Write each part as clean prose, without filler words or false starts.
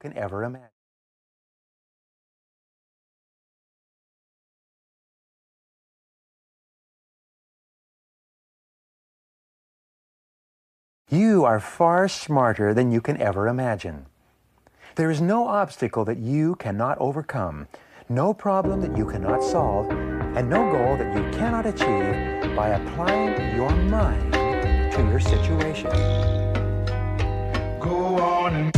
can ever imagine. You are far smarter than you can ever imagine. There is no obstacle that you cannot overcome, no problem that you cannot solve, and no goal that you cannot achieve by applying your mind to your situation. Go on and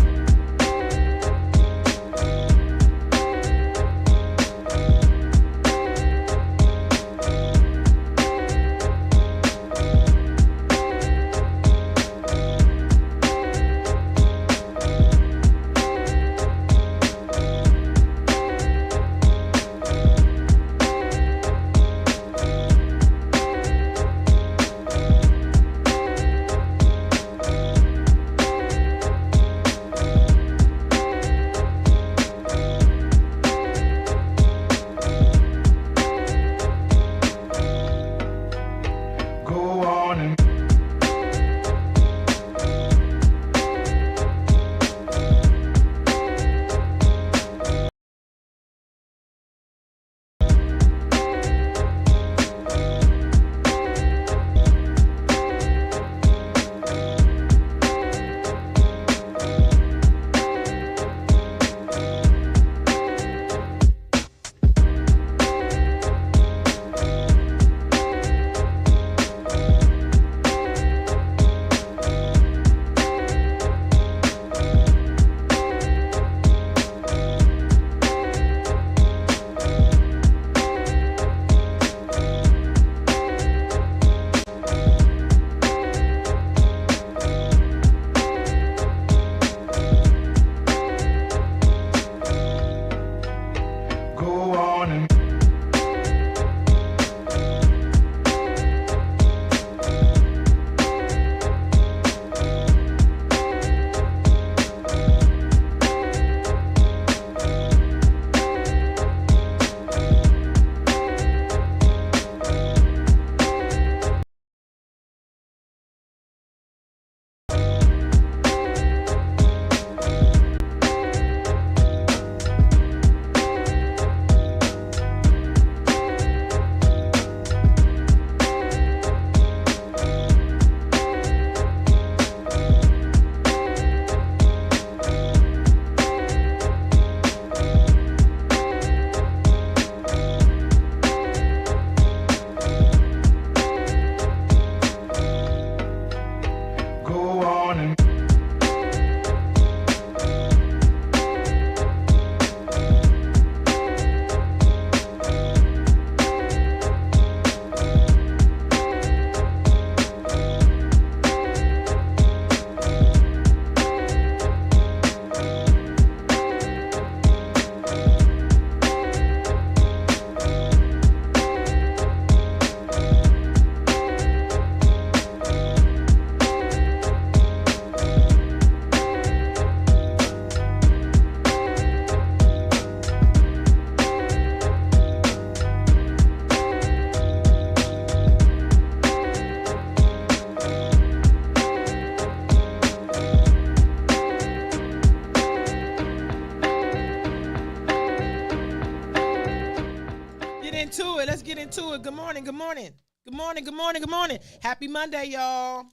Let's get into it. Good morning. Good morning. Good morning. Good morning. Good morning. Happy Monday, y'all.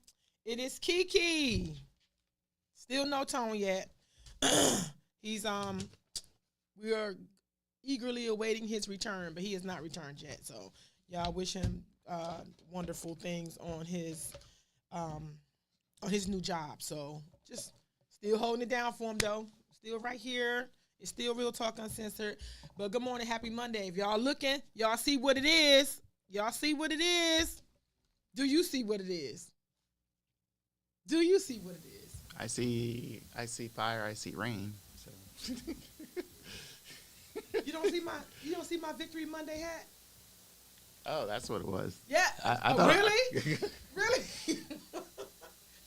It is Kiki. Still no tone yet. He's we are eagerly awaiting his return, but he has not returned yet. So y'all wish him wonderful things on his new job. So just still holding it down for him though. Still right here. It's still Real Talk Uncensored. But good morning, happy Monday. If y'all looking, y'all see what it is. Y'all see what it is. Do you see what it is? Do you see what it is? I see fire, I see rain. So You don't see my Victory Monday hat? Oh, that's what it was. Yeah. I thought really? Really?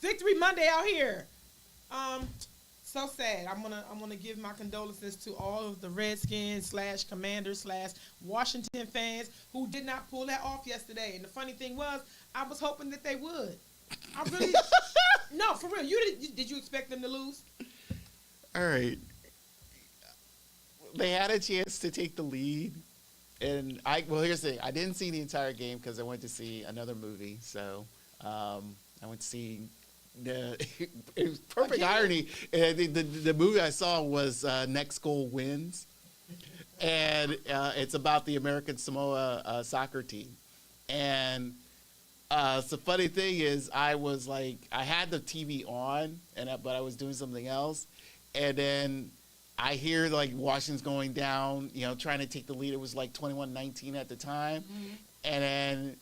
Victory Monday out here. So sad. I'm gonna give my condolences to all of the Redskins / Commanders / Washington fans who did not pull that off yesterday. And the funny thing was, I was hoping that they would. I really no, for real. Did you expect them to lose? All right. they had a chance to take the lead, and here's the thing. I didn't see the entire game because I went to see another movie. So I went to see the it was perfect irony. The movie I saw was Next Goal Wins, and it's about the American Samoa soccer team. And so the funny thing is, I had the TV on, but I was doing something else, and then I hear like Washington's going down, trying to take the lead. It was like 21-19 at the time, and then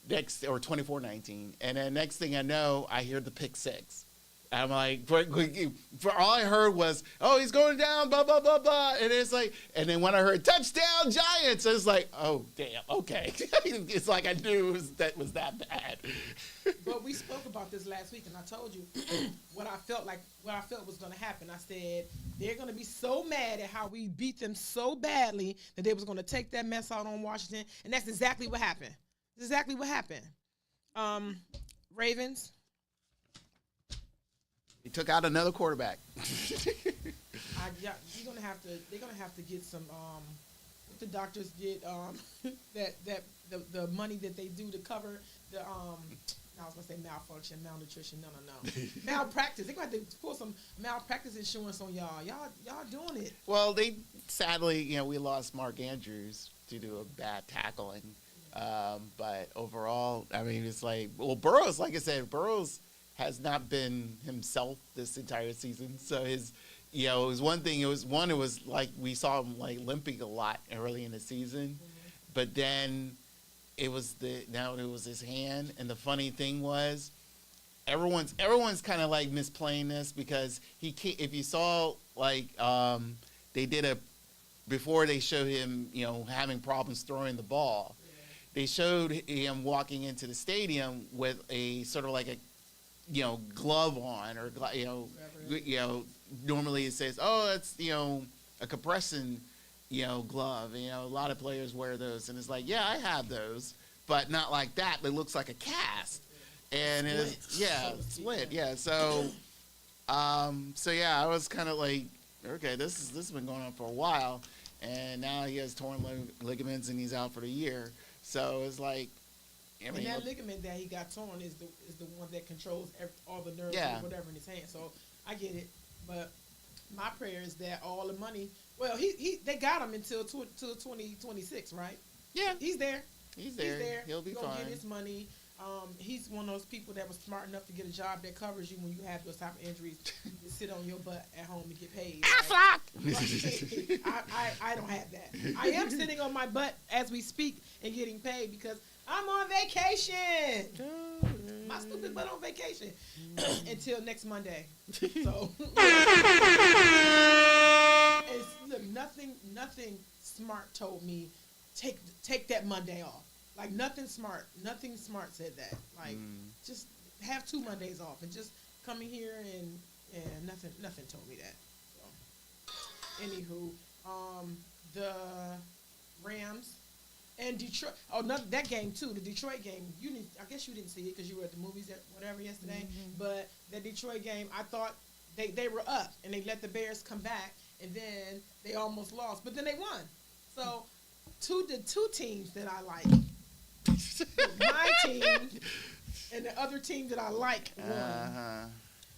24-19, and then next thing I know, I hear the pick six. I'm like, for all I heard was, oh, he's going down, blah blah blah blah, and it's like, and then when I heard touchdown Giants, I was like, oh damn, okay. It's like I knew that was that bad. But we spoke about this last week, and I told you what I felt was going to happen. I said they're going to be so mad at how we beat them so badly that they was going to take that mess out on Washington, and that's exactly what happened. That's exactly what happened. Ravens. He took out another quarterback. They're gonna have to get some. What the doctors get the money that they do to cover the I was gonna say malfunction, malnutrition. No. Malpractice. They're gonna have to pull some malpractice insurance on y'all. Y'all doing it. Well, they sadly, we lost Mark Andrews due to a bad tackling. But overall, I mean, it's like, well, Burrows, like I said, has not been himself this entire season. So his, it was one thing. It was like we saw him like limping a lot early in the season, but then it was his hand. And the funny thing was, everyone's kind of like misplaying this because he can't. If you saw like they did before they showed him having problems throwing the ball, they showed him walking into the stadium with a sort of like a glove on, or normally it says, oh, that's a compression glove. A lot of players wear those, and it's like, yeah, I have those, but not like that. It looks like a cast, and split. Yeah, so yeah, I was kind of like, okay, this has been going on for a while, and now he has torn ligaments and he's out for the year. So it's like, and that ligament that he got torn is the one that controls all the nerves or whatever in his hand. So I get it, but my prayer is that all the money. Well, they got him until 2026, right? Yeah, he's there. He's there. He'll be fine. He's gonna get his money. He's one of those people that was smart enough to get a job that covers you when you have those type of injuries. You can sit on your butt at home and get paid. Right? I don't have that. I am sitting on my butt as we speak and getting paid because I'm on vacation. My stupid butt on vacation until next Monday. So look, nothing smart told me take that Monday off. Like nothing smart said that. Like just have 2 Mondays off and just come in here and nothing told me that. So anywho, the Rams and Detroit. Oh, that game too. The Detroit game. I guess you didn't see it because you were at the movies yesterday. But the Detroit game, I thought they were up and they let the Bears come back and then they almost lost, but then they won. So the two teams that I like, my team and the other team that I like won.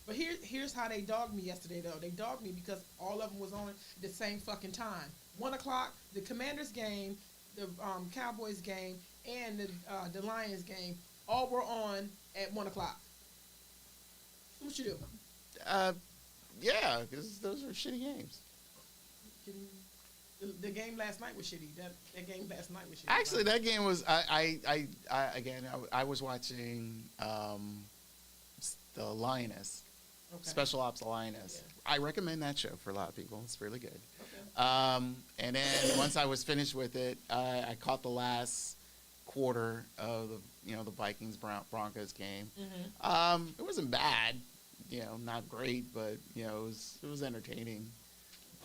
But here's how they dogged me yesterday though. They dogged me because all of them was on the same fucking time. 1:00, the Commanders game, the Cowboys game, and the Lions game all were on at 1:00. What you do? Yeah, because those are shitty games. The game last night was shitty. That game last night was shitty. Actually, that game was. I was watching the Lioness, Special Ops Lioness. Yeah. I recommend that show for a lot of people. It's really good. Okay. And then once I was finished with it, I caught the last quarter of the Vikings Broncos game. It wasn't bad, not great, but it was entertaining.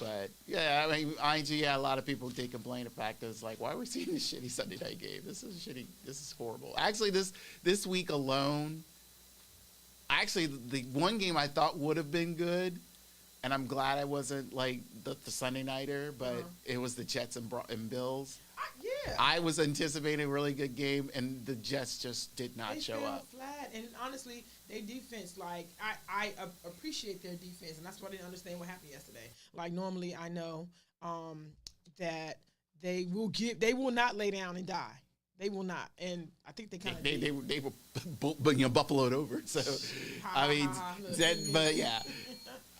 But yeah, I mean, a lot of people did complain the fact that it's like, why are we seeing this shitty Sunday night game? This is horrible. Actually, this week alone, the one game I thought would have been good, and I'm glad I wasn't like the Sunday nighter, but it was the Jets and Bills. Yeah. I was anticipating a really good game, and the Jets just did not show fell up. flat, and honestly, their defense, like I appreciate their defense, and that's why I didn't understand what happened yesterday. Like normally, I know that they will not lay down and die. They will not, and I think they kind of they were buffaloed over. So I mean, but yeah,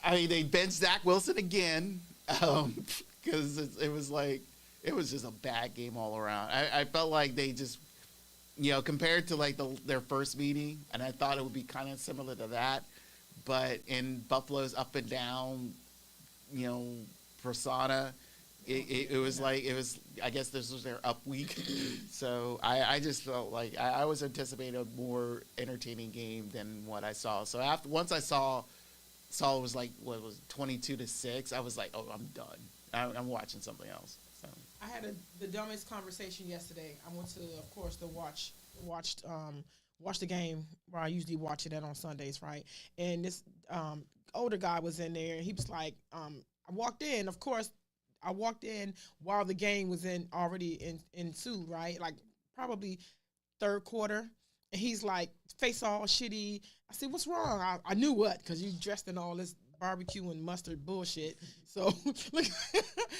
I mean they benched Zach Wilson again because it was like it was just a bad game all around. I felt like they just compared to like their first meeting, and I thought it would be kind of similar to that, but in Buffalo's up and down, persona. It was like I guess this was their up week, so I just felt like I was anticipating a more entertaining game than what I saw. So once I saw it was like what was 22-6, I was like, oh, I'm done. I'm watching something else. So I had the dumbest conversation yesterday. I went to, of course, watched the game where I usually watch it at on Sundays, right? And this older guy was in there, and he was like, I walked in, of course. I walked in while the game was already ensued, right? Like probably third quarter. And he's like, face all shitty. I said, what's wrong? I knew what, because you dressed in all this barbecue and mustard bullshit. So look,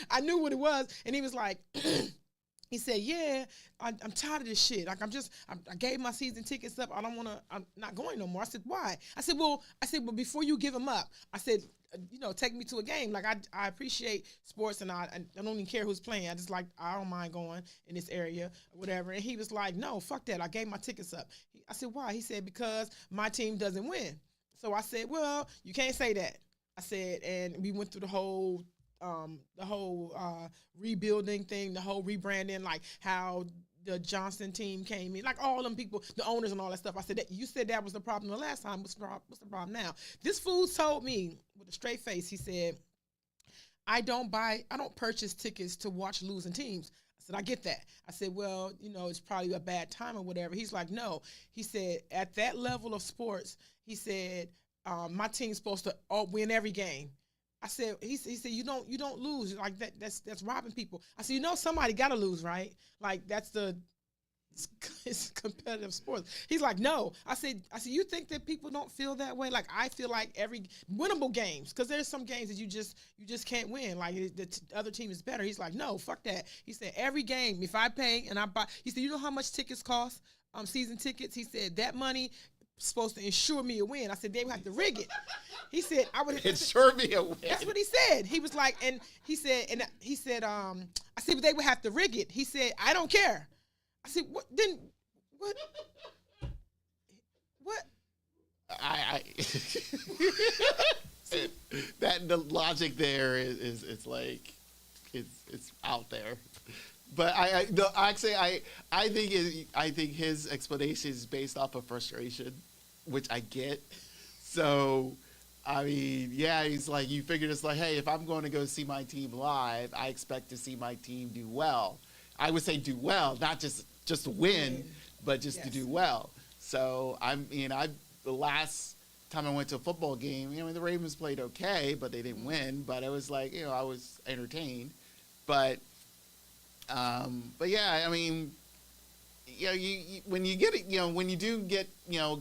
I knew what it was. And he was like, he said, yeah, I'm tired of this shit. Like I gave my season tickets up. I'm not going no more. I said, why? I said, well, before you give them up, I said, take me to a game. Like I appreciate sports, and I don't even care who's playing. I don't mind going in this area or whatever. And he was like, no, fuck that. I gave my tickets up. I said, why? He said, because my team doesn't win. So I said, well, you can't say that. I said, and we went through the whole rebuilding thing, the whole rebranding, like how the Johnson team came in, like all them people, the owners and all that stuff. I said, you said that was the problem the last time. What's the problem now? This fool told me with a straight face, he said, I don't purchase tickets to watch losing teams. I said, I get that. I said, well, it's probably a bad time or whatever. He's like, no. He said, at that level of sports, he said, my team's supposed to win every game. I said, he said, you don't lose like that. That's robbing people. I said, somebody got to lose, right? Like it's competitive sports. He's like, no. I said, you think that people don't feel that way? Like I feel like every winnable games, because there's some games that you just can't win. Like the other team is better. He's like, no, fuck that. He said, every game, if I pay and I buy, he said, you know how much tickets cost? Season tickets. He said that money supposed to ensure me a win. I said, they would have to rig it. He said, I would ensure me a win. That's what he said. He was like, and he said, I said, but they would have to rig it. He said, I don't care. I said, what then? What? What? That the logic there is it's like it's out there. But I think his explanation is based off of frustration, which I get. So, I mean, yeah, he's like, you figure it's like, hey, if I'm going to go see my team live, I expect to see my team do well. I would say do well, not just to win, but just to do well. So, the last time I went to a football game, the Ravens played okay, but they didn't win. But it was like, I was entertained. But yeah, I mean, when you get it, when you do get,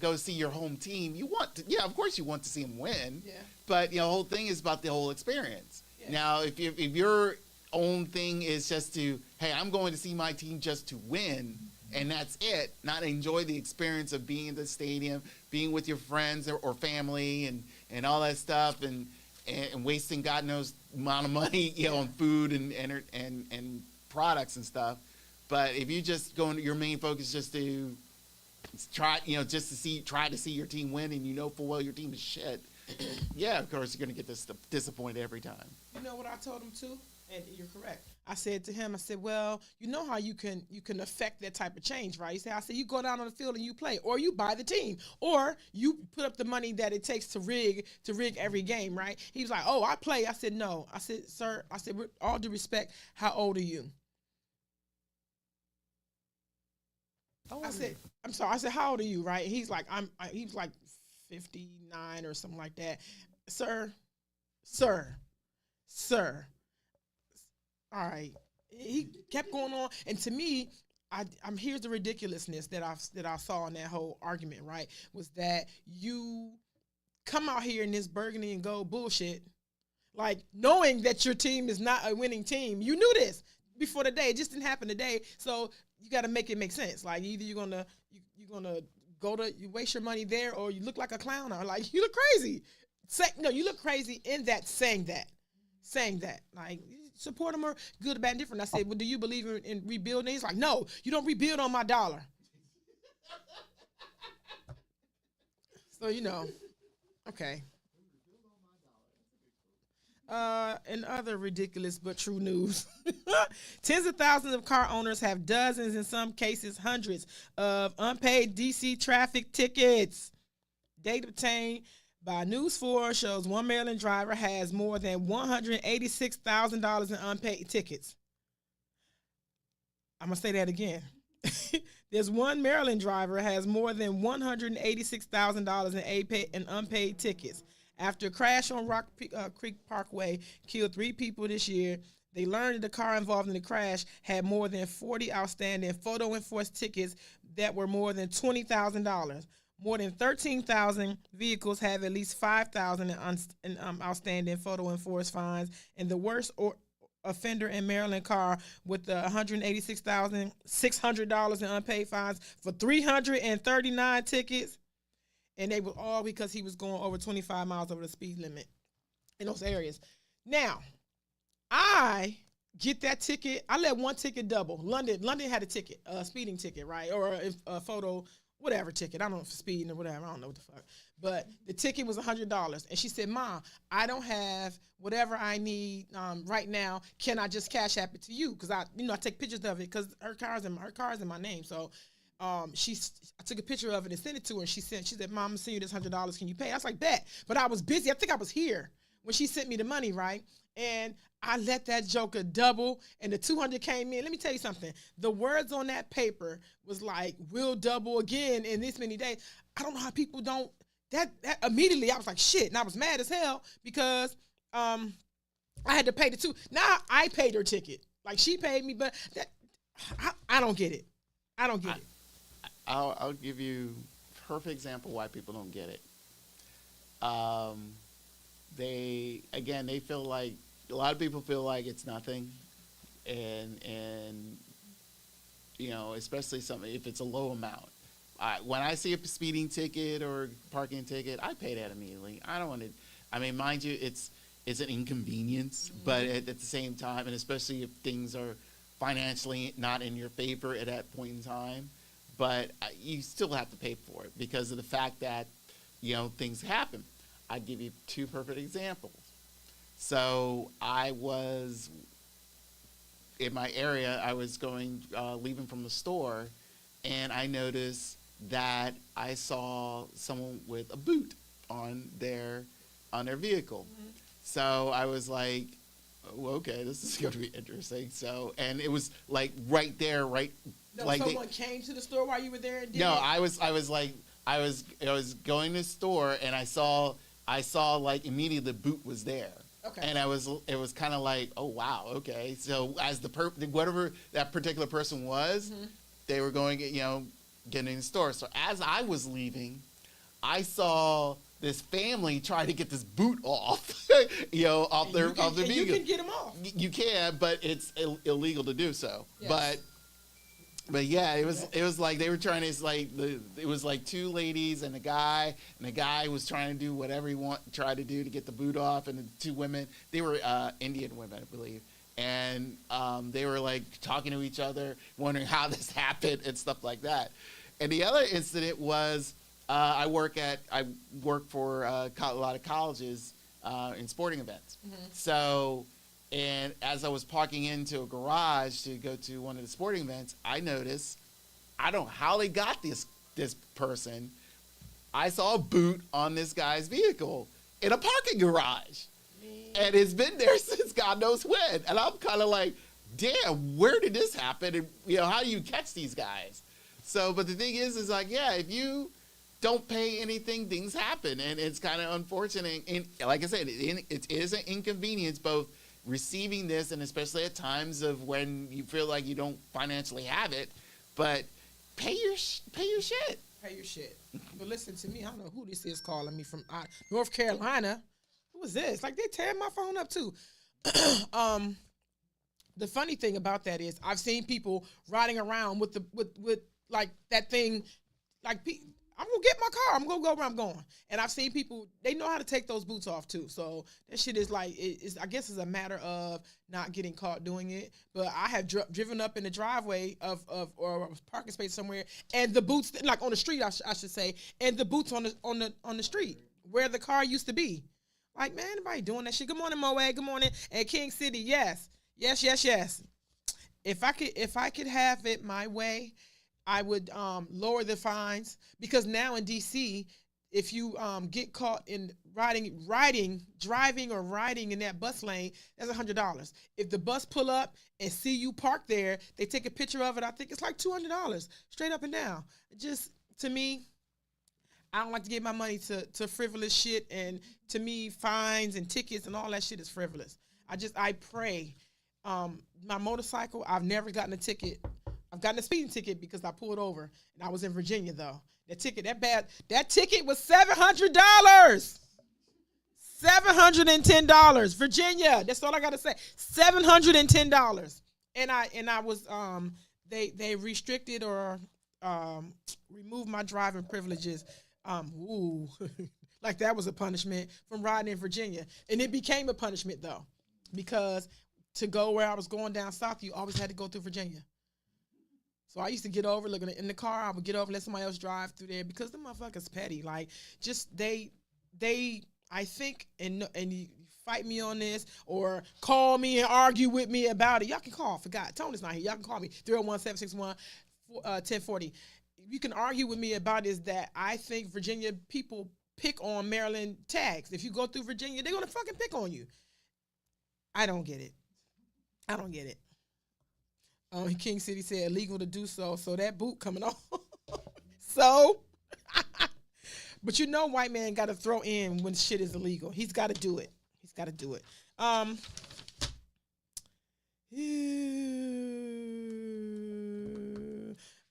go see your home team, you want to, of course you want to see them win. Yeah. But the whole thing is about the whole experience. Yeah. Now, if your own thing is just to, hey, I'm going to see my team just to win, and that's it, not enjoy the experience of being in the stadium, being with your friends or family, and all that stuff, and wasting God knows amount of money, on food and products and stuff. But if you just go into your main focus just to try, just to try to see your team win, and full well your team is shit, yeah, of course you're gonna get disappointed every time. You know what I told him too, and you're correct. I said to him, well, you know how you can affect that type of change, right? He said, you go down on the field and you play, or you buy the team, or you put up the money that it takes to rig every game, right? He was like, oh, I play. I said, no. I said, sir, with all due respect, how old are you? I said, I'm sorry. I said, how old are you, right? He's like, he was like 59 or something like that. Sir, sir, sir. All right. He kept going on, and to me, I'm here's the ridiculousness that I saw in that whole argument. Right, was that you come out here in this burgundy and gold bullshit, like knowing that your team is not a winning team. You knew this before the day. It just didn't happen today. So you got to make it make sense. Like either you're gonna you waste your money there, or you look like a clown, or like you look crazy. You look crazy in that saying that like. Support them or good, bad, and different. I said, well, do you believe in rebuilding? He's like, no, you don't rebuild on my dollar. So, okay. And other ridiculous but true news. Tens of thousands of car owners have dozens, in some cases hundreds, of unpaid DC traffic tickets. Data obtained by News 4 shows one Maryland driver has more than $186,000 in unpaid tickets. I'm going to say that again. There's one Maryland driver has more than $186,000 in unpaid tickets. After a crash on Rock Creek Parkway killed 3 people this year, they learned that the car involved in the crash had more than 40 outstanding photo enforced tickets that were more than $20,000. More than 13,000 vehicles have at least 5,000 in outstanding photo enforced fines, and the worst offender in Maryland car with the $186,600 in unpaid fines for 339 tickets, and they were all because he was going over 25 miles over the speed limit in those areas. Now, I get that ticket. I let one ticket double. London had a ticket, a speeding ticket, right, or a photo. Whatever ticket, I don't know if it's speeding or whatever, I don't know what the fuck. But the ticket was $100, and she said, "Mom, I don't have whatever I need right now. Can I just cash app it to you? Because I take pictures of it because her car's in my name." So, I took a picture of it and sent it to her. And she said, "Mom, I'm gonna send you this $100. Can you pay?" I was like, "Bet," but I was busy. I think I was here when she sent me the money, right? And I let that joker double, and the 200 came in. Let me tell you something. The words on that paper was like, "We'll double again in this many days." I don't know how people don't. That immediately, I was like, shit, and I was mad as hell because I had to pay the 2. Now I paid her ticket. Like she paid me, but I don't get it. I don't get it. I'll give you a perfect example why people don't get it. They feel like, a lot of people feel like it's nothing, and especially if it's a low amount. When I see a speeding ticket or parking ticket, I pay that immediately. I don't want to. I mean, mind you, it's an inconvenience, but at the same time, and especially if things are financially not in your favor at that point in time, but you still have to pay for it because of the fact that things happen. I'll give you 2 perfect examples. So I was in my area. I was leaving from the store, and I noticed that I saw someone with a boot on their vehicle. Mm-hmm. So I was like, oh, okay, this is going to be interesting. So, and it was like right there, right. No, like someone came to the store while you were there. And I was going to the store, and I saw like immediately the boot was there. Okay. And it was kind of like, oh wow, okay. So as whatever that particular person was, mm-hmm. they were going, getting in the store. So as I was leaving, I saw this family try to get this boot off, off their vehicle. You can get them off. You can, but it's illegal to do so. Yes. But yeah, it was like they were trying to. It was like 2 ladies and a guy was trying to do whatever he tried to do to get the boot off, and the 2 women, they were Indian women, I believe, and they were like talking to each other, wondering how this happened and stuff like that. And the other incident was I work for a lot of colleges in sporting events, mm-hmm. So. And as I was parking into a garage to go to one of the sporting events, I noticed, I don't know how they got this person. I saw a boot on this guy's vehicle in a parking garage. And it's been there since God knows when. And I'm kind of like, damn, where did this happen? And, how do you catch these guys? So, but the thing is like, yeah, if you don't pay anything, things happen, and it's kind of unfortunate. And like I said, it is an inconvenience, both receiving this and especially at times of when you feel like you don't financially have it, but pay your shit. Pay your shit. But listen to me. I don't know who this is calling me from North Carolina. Who is this? Like, they tearing my phone up too. The funny thing about that is I've seen people riding around with like that thing, like, I'm gonna get my car. I'm gonna go where I'm going. And I've seen people, they know how to take those boots off too. So that shit is like, I guess it's a matter of not getting caught doing it. But I have driven up in the driveway or a parking space somewhere, and the boots, like on the street, I should say, and the boots on the street where the car used to be. Like, man, anybody doing that shit? Good morning, Moe. Good morning. And King City, yes. If I could have it my way, I would lower the fines, because now in DC, if you get caught in driving or riding in that bus lane, that's $100. If the bus pull up and see you parked there, they take a picture of it. I think it's like $200, straight up and down. Just, to me, I don't like to give my money to frivolous shit, and to me, fines and tickets and all that shit is frivolous. I pray. My motorcycle, I've never gotten a ticket. I've gotten a speeding ticket because I pulled over, and I was in Virginia though. That ticket was $700. $710. Virginia. That's all I gotta say. $710. And I was they restricted or removed my driving privileges. Like that was a punishment from riding in Virginia. And it became a punishment though, because to go where I was going down south, you always had to go through Virginia. So I used to get over, looking in the car, I would get over, let somebody else drive through there, because the motherfuckers petty. Like, just they I think, and you fight me on this or call me and argue with me about it. Y'all can call, forgot. Tony's not here. Y'all can call me, 301-761-1040. You can argue with me about is that I think Virginia people pick on Maryland tags. If you go through Virginia, they're going to fucking pick on you. I don't get it. King City said illegal to do so that boot coming off. So, but you know, white man got to throw in when shit is illegal. He's got to do it.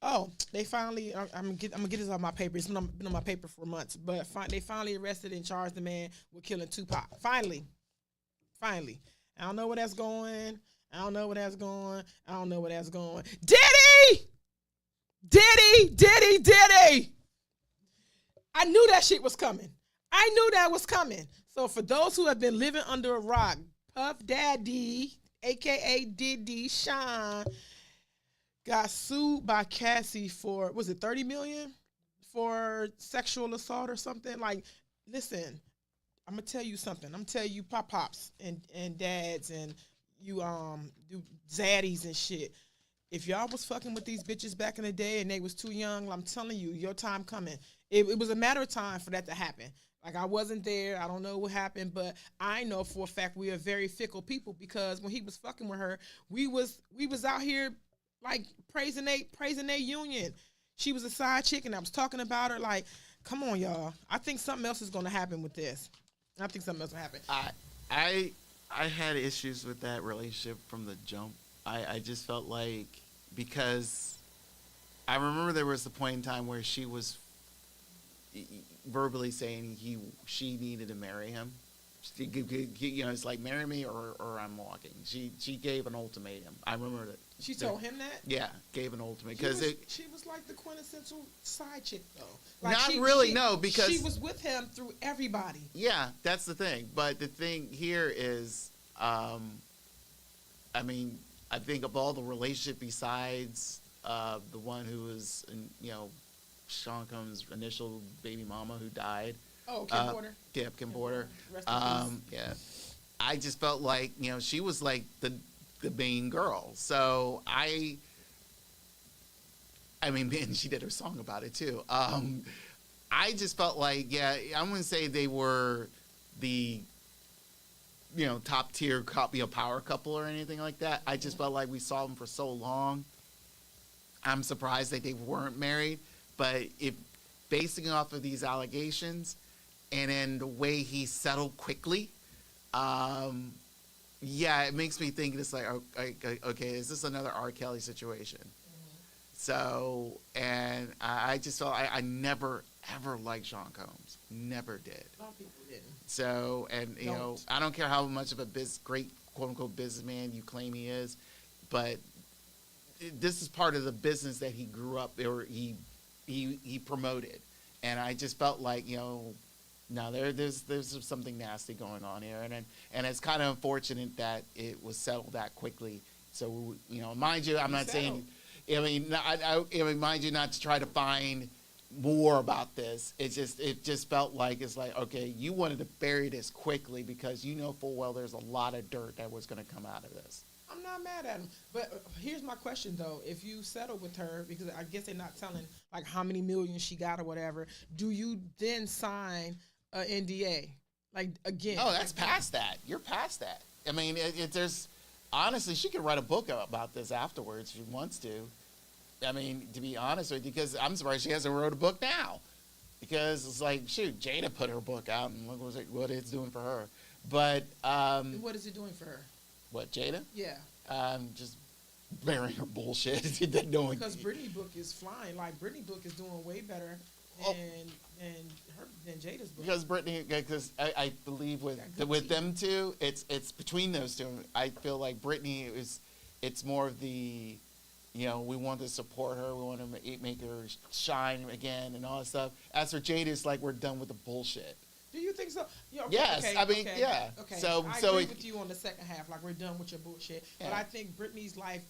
Oh, they finally, I'm gonna get this off my paper. It's been on my paper for months, but they finally arrested and charged the man with killing Tupac. Finally. I don't know where that's going. Diddy! I knew that shit was coming. So for those who have been living under a rock, Puff Daddy, a.k.a. Diddy Sean, got sued by Cassie for, was it $30 million for sexual assault or something? Like, listen, I'm going to tell you something. I'm going to tell you pops and dads and you do zaddies and shit. If y'all was fucking with these bitches back in the day and they was too young, I'm telling you, your time coming. It was a matter of time for that to happen. Like, I wasn't there. I don't know what happened, but I know for a fact we are very fickle people, because when he was fucking with her, we was out here like praising their union. She was a side chick and I was talking about her. Like, come on, y'all. I think something else is going to happen with this. I had issues with that relationship from the jump. I just felt like, because I remember there was a point in time where she was verbally saying she needed to marry him. It's like, marry me or I'm walking. She gave an ultimatum. I remember that. She told him that? Yeah, gave an ultimatum. She was like the quintessential side chick, though. Like, because she was with him through everybody. Yeah, that's the thing. But the thing here is, I think of all the relationship besides the one who was, Sean Combs' initial baby mama who died. Oh, Kim Porter. Yeah, Kim Porter. Rest in peace. Yeah. I just felt like, she was like the main girl. So and she did her song about it too. I just felt like, I wouldn't say they were the, top tier power couple or anything like that. I just felt like we saw them for so long. I'm surprised that they weren't married, but basing off of these allegations, and then the way he settled quickly, yeah, it makes me think it's like, okay, is this another R. Kelly situation? So, and I just felt I never ever liked Sean Combs, never did. A lot of people didn't. So, and you know, I don't care how much of a great quote unquote businessman you claim he is, but this is part of the business that he grew up or he promoted, and I just felt like, you know, no, there's something nasty going on here, and it's kind of unfortunate that it was settled that quickly. So, you know, mind you, I'm not saying, I mean, mind you, not to try to find more about this. It just felt like it's like, okay, you wanted to bury this quickly because you know full well there's a lot of dirt that was going to come out of this. I'm not mad at him, but here's my question though: if you settle with her, because I guess they're not telling like how many millions she got or whatever, do you then sign an NDA? Like again? Oh, that's past that. You're past that. I mean, there's honestly, she could write a book about this afterwards if she wants to. I mean, to be honest with you, because I'm surprised she hasn't wrote a book now, because it's like, shoot, Jada put her book out and look what it's doing for her. But what is it doing for her? What, Jada? Yeah. Just burying her bullshit. Because Britney's book is flying. Like Britney's book is doing way better than Jada's book. Because Britney, because I believe with them two, it's between those two. I feel like Britney it's more of the, you know, we want to support her, we want to make her shine again and all that stuff. As for Jada, it's like we're done with the bullshit. Do you think so? Yeah, yes, I mean, yeah. Okay. So I agree with you on the second half. Like, we're done with your bullshit. Yeah. But I think Britney's life,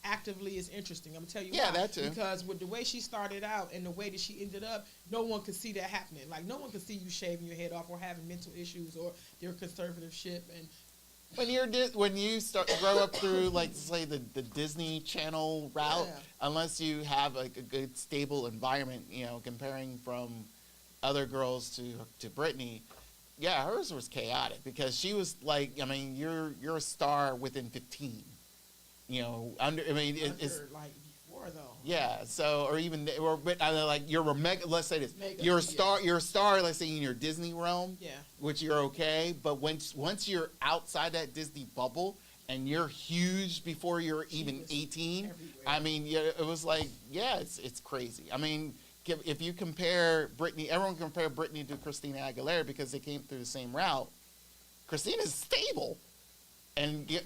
actively is interesting. I'm going to tell you why. Yeah, that too. Because with the way she started out and the way that she ended up, no one could see that happening. Like, no one could see you shaving your head off or having mental issues or your conservatorship. And when you grow up through, like, say the Disney Channel route, unless you have like a good stable environment, you know, comparing from other girls to Britney, yeah, hers was chaotic because she was like, I mean, you're a star within 15, you know, it's like before though. Yeah, so like you're a mega. Let's say this, mega, you're a star. You're a star. Let's say in your Disney realm, yeah, which you're okay. But once you're outside that Disney bubble and you're huge before you're even 18, everywhere. I mean, yeah, it was like, yeah, it's crazy. I mean, if you compare Britney, everyone compare Britney to Christina Aguilera because they came through the same route. Christina's stable,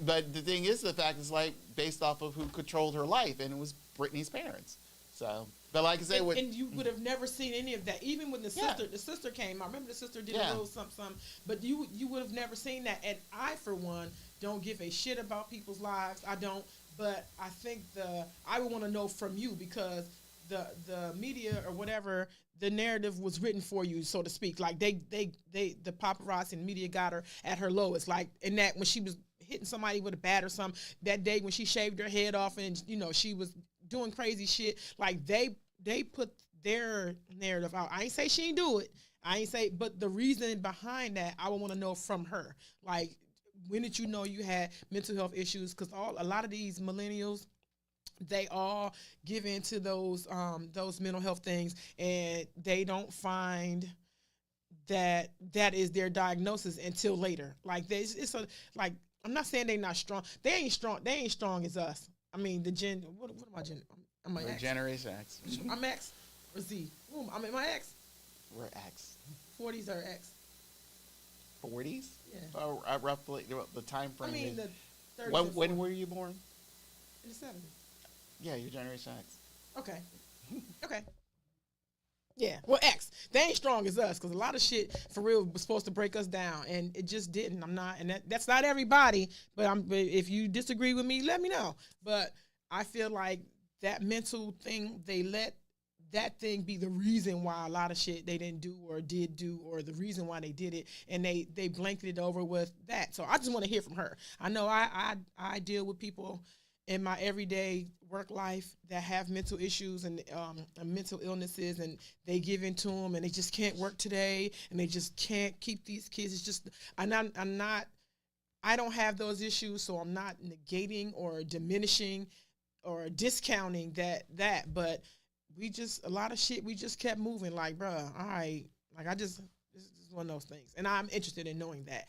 but the thing is, the fact is like based off of who controlled her life, and it was Britney's parents. So, but like I say, and you would have never seen any of that, even when the sister came. I remember the sister did a little something, but you would have never seen that. And I, for one, don't give a shit about people's lives. I don't. But I think I would want to know from you because the media or whatever, the narrative was written for you, so to speak. Like the paparazzi and media got her at her lowest. Like in that when she was hitting somebody with a bat or something, that day when she shaved her head off and, you know, she was doing crazy shit. Like they put their narrative out. I ain't say she ain't do it. I ain't say, but the reason behind that, I would want to know from her. Like, when did you know you had mental health issues? Because a lot of these millennials, they all give into those mental health things, and they don't find that is their diagnosis until later. Like I'm not saying they're not strong. They ain't strong. They ain't strong as us. I mean, what am I? Am I X? Generation X. I'm X or Z. I'm in my X. We're X. 40s are X. 40s? Yeah. Oh, roughly the time frame. I mean, the 30s. When were you born? In the 70s. Yeah, you're Generation X. Okay. Okay. Yeah. Well, X. They ain't strong as us because a lot of shit for real was supposed to break us down, and it just didn't. I'm not, and that's not everybody. But if you disagree with me, let me know. But I feel like that mental thing, they let that thing be the reason why a lot of shit they didn't do or did do, or the reason why they did it, and they blanketed it over with that. So I just want to hear from her. I know I deal with people in my everyday work life that have mental issues and mental illnesses, and they give into them, and they just can't work today, and they just can't keep these kids. It's just I don't have those issues, so I'm not negating or diminishing or discounting that, but a lot of shit, we just kept moving. Like, bruh, all right. Like, this is one of those things. And I'm interested in knowing that.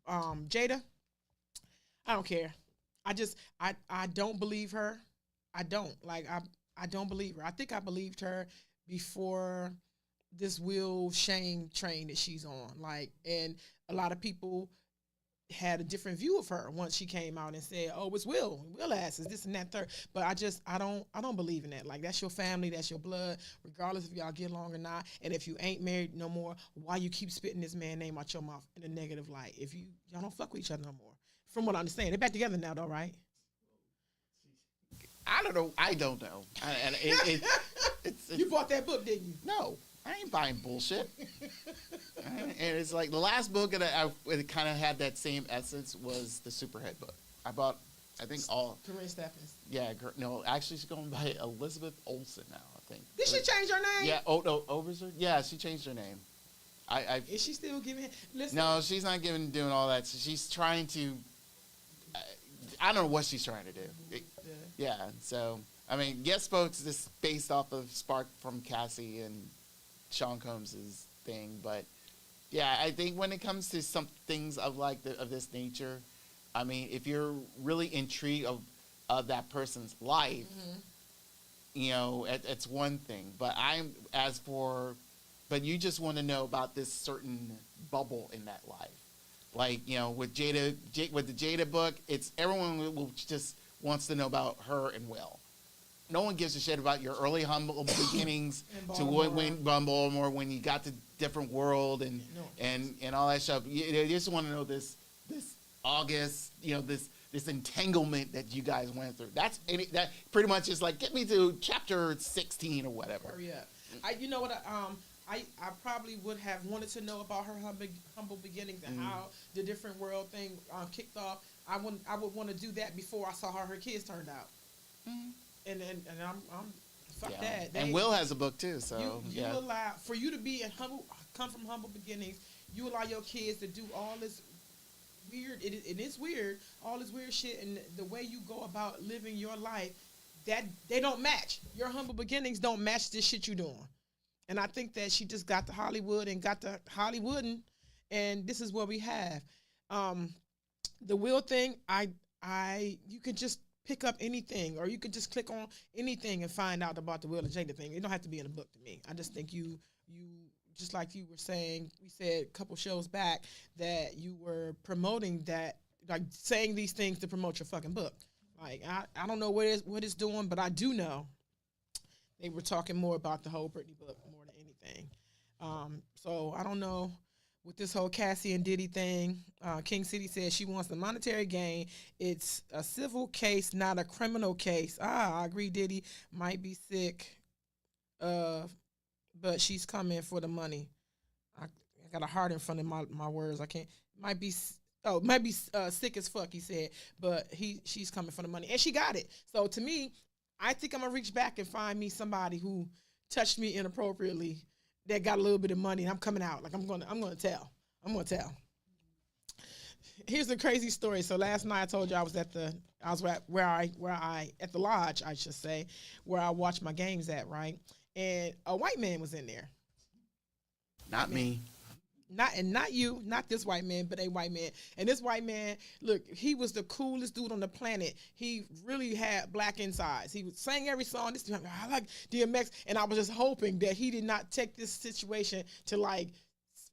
Jada, I don't care. I don't believe her. I don't. Like, I don't believe her. I think I believed her before this Will shame train that she's on. Like, and a lot of people had a different view of her once she came out and said, "Oh, it's Will asses, this and that third." But I don't believe in that. Like, that's your family, that's your blood, regardless if y'all get along or not. And if you ain't married no more, why you keep spitting this man name out your mouth in a negative light? If y'all don't fuck with each other no more. From what I understand, they're back together now, though, right? I don't know. It's You bought that book, didn't you? no. I ain't buying bullshit. And it's like the last book that it kind of had that same essence was the Superhead book. I bought, I think all. Corinne Stephens. Yeah, no, actually she's going by Elizabeth Olsen now, I think. Did she change her name? Yeah, no, Overser? Yeah, she changed her name. Is she still giving? Listen. No, she's not doing all that. She's trying to. I don't know what she's trying to do. Yeah. So I mean, Guest Spokes is based off of Spark from Cassie and Sean Combs' thing, but yeah, I think when it comes to some things of of this nature, I mean, if you're really intrigued of that person's life, you know, it's one thing. But but you just want to know about this certain bubble in that life. Like, you know, with the Jada book, it's everyone will just wants to know about her and Will. No one gives a shit about your early humble beginnings to when Baltimore, when you got to different world and all that stuff. You just want to know this August, you know, this entanglement that you guys went through. That pretty much is like, get me to chapter 16 or whatever. Yeah, you know what? I probably would have wanted to know about her humble beginnings and how the different world thing kicked off. I would want to do that before I saw how her kids turned out. And I'm fuck that. And Will has a book too, so you allow for you to be come from humble beginnings. You allow your kids to do all this weird. It is weird, all this weird shit, and the way you go about living your life, that they don't match. Your humble beginnings don't match this shit you doing. And I think that she just got to Hollywood and got to Hollywooding, and this is what we have. The Will thing, you could just pick up anything, or you could just click on anything and find out about the Will and Jada thing. It don't have to be in a book to me. I just think you just like you were saying, we said a couple shows back that you were promoting that, like saying these things to promote your fucking book. Like, I don't know what it's doing, but I do know they were talking more about the whole Britney book more than anything. So I don't know. With this whole Cassie and Diddy thing, King City says she wants the monetary gain. It's a civil case, not a criminal case. I agree, Diddy might be sick, but she's coming for the money. I got a heart in front of my words. I can't. Might be sick as fuck, he said, but she's coming for the money. And she got it. So to me, I think I'm going to reach back and find me somebody who touched me inappropriately that got a little bit of money, and I'm coming out. Like, I'm going to tell. Here's a crazy story. So last night I told you I was at the lodge, I should say, where I watch my games at, right? And a white man was in there. Not me. Not you, not this white man, but a white man. And this white man, look, he was the coolest dude on the planet. He really had black insides. He would sing every song. I like DMX, and I was just hoping that he did not take this situation to like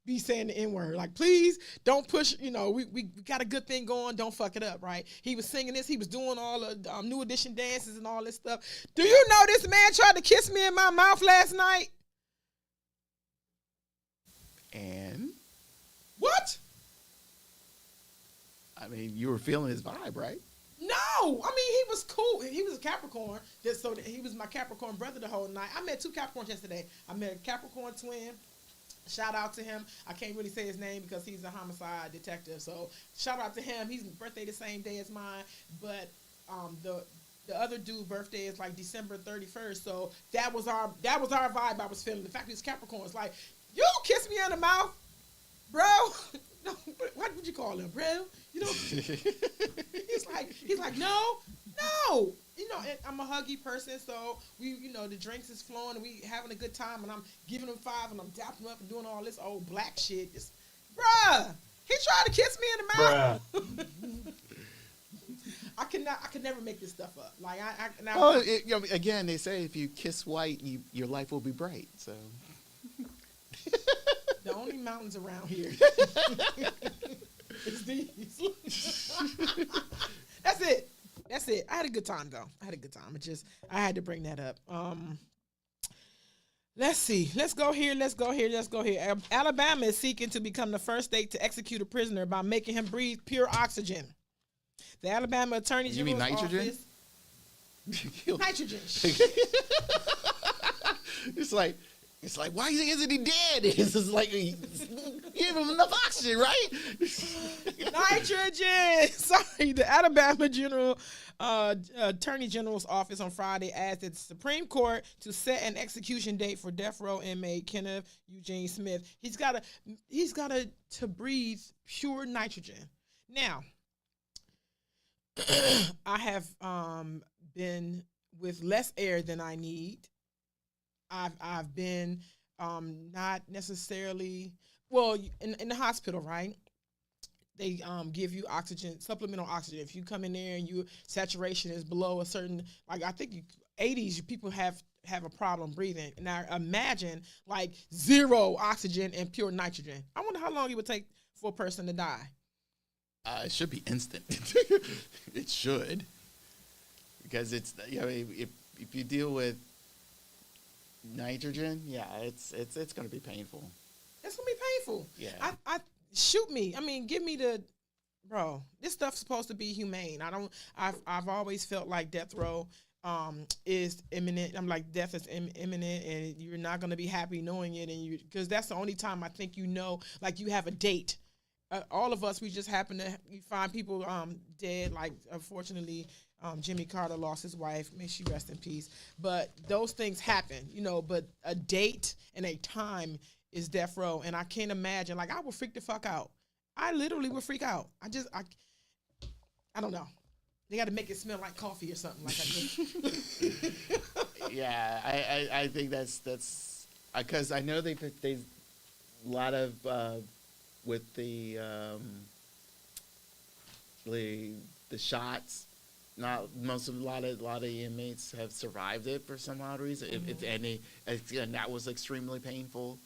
be saying the N-word. Like, please don't push. You know, we got a good thing going. Don't fuck it up, right? He was singing this. He was doing all the New Edition dances and all this stuff. Do you know this man tried to kiss me in my mouth last night? And what? I mean, you were feeling his vibe, right? No, I mean, he was cool. He was a Capricorn, so he was my Capricorn brother the whole night. I met 2 Capricorns yesterday. I met a Capricorn twin. Shout out to him. I can't really say his name because he's a homicide detective. So shout out to him. His birthday the same day as mine, but the other dude's birthday is like December 31st. So that was our vibe I was feeling. The fact he was Capricorn, it's like, you kiss me in the mouth, bro. No, what would you call him, bro? You know, he's like, no. You know, and I'm a huggy person, so the drinks is flowing and we having a good time, and I'm giving him 5 and I'm dapping him up and doing all this old black shit. Just, bruh, he tried to kiss me in the mouth. I could never make this stuff up. Like again, they say if you kiss white, your life will be bright. So the only mountains around here is these. That's it. I had a good time though. I had to bring that up. Let's see. Let's go here. Alabama is seeking to become the first state to execute a prisoner by making him breathe pure oxygen. The Alabama Attorney General's You mean nitrogen? Office. Nitrogen. It's like, why isn't he dead? It's just like, give him enough oxygen, right? Nitrogen. Sorry, the Alabama Attorney General's office on Friday asked the Supreme Court to set an execution date for death row inmate Kenneth Eugene Smith. He's got to breathe pure nitrogen. Now, I have been with less air than I need. I've been not necessarily in the hospital, right? They give you oxygen, supplemental oxygen. If you come in there and your saturation is below a certain, like I think 80s, people have a problem breathing. Now imagine like 0 oxygen and pure nitrogen. I wonder how long it would take for a person to die. It should be instant. It should, because it's if you deal with nitrogen, it's going to be painful. It's going to be painful. Yeah. I shoot me. I mean, give me the, bro. This stuff's supposed to be humane. I've always felt like death row is imminent. I'm like, death is imminent, and you're not going to be happy knowing it, and because that's the only time I think like you have a date. All of us, we just happen to find people dead. Like, unfortunately, Jimmy Carter lost his wife. May she rest in peace. But those things happen, But a date and a time is death row, and I can't imagine. Like, I would freak the fuck out. I literally would freak out. I don't know. They got to make it smell like coffee or something. Like I just. Yeah, I think that's because I know they a lot of. With the shots, not most of a lot of inmates have survived it for some odd reason. Mm-hmm. And that was extremely painful.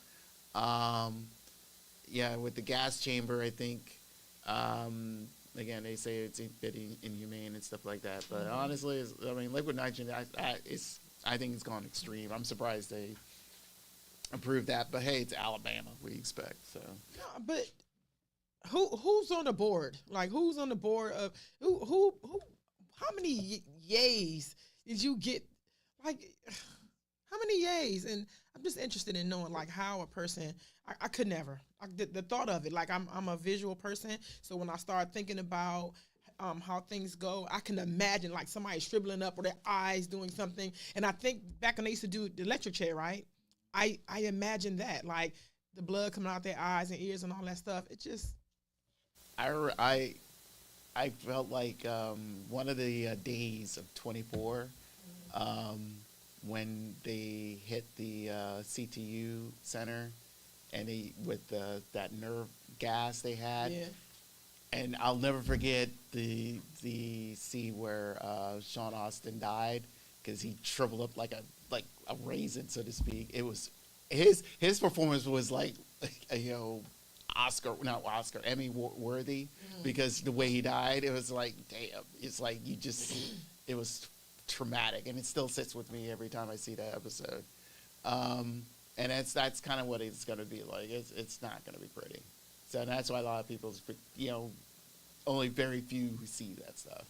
With the gas chamber, I think again they say it's a bit inhumane and stuff like that. But honestly, liquid nitrogen, I think it's gone extreme. I'm surprised they approve that, but hey, it's Alabama. We expect so. No, but who's on the board? Like, who's on the board of who? How many yays did you get? Like, how many yays? And I'm just interested in knowing like how a person. I could never. The thought of it. Like, I'm a visual person, so when I start thinking about how things go, I can imagine like somebody shriveling up or their eyes doing something. And I think back when they used to do the electric chair, right? I imagine that, like the blood coming out their eyes and ears and all that stuff. It just. I felt like one of the days of 24 when they hit the CTU center and with that nerve gas they had. Yeah. And I'll never forget the scene where Sean Austin died because he shriveled up like a raisin, so to speak. It was his performance was like Emmy worthy, because the way he died, it was like, damn, it's like it was traumatic, and it still sits with me every time I see that episode. And that's kind of what it's going to be like. It's not going to be pretty. So that's why a lot of people, only very few who see that stuff.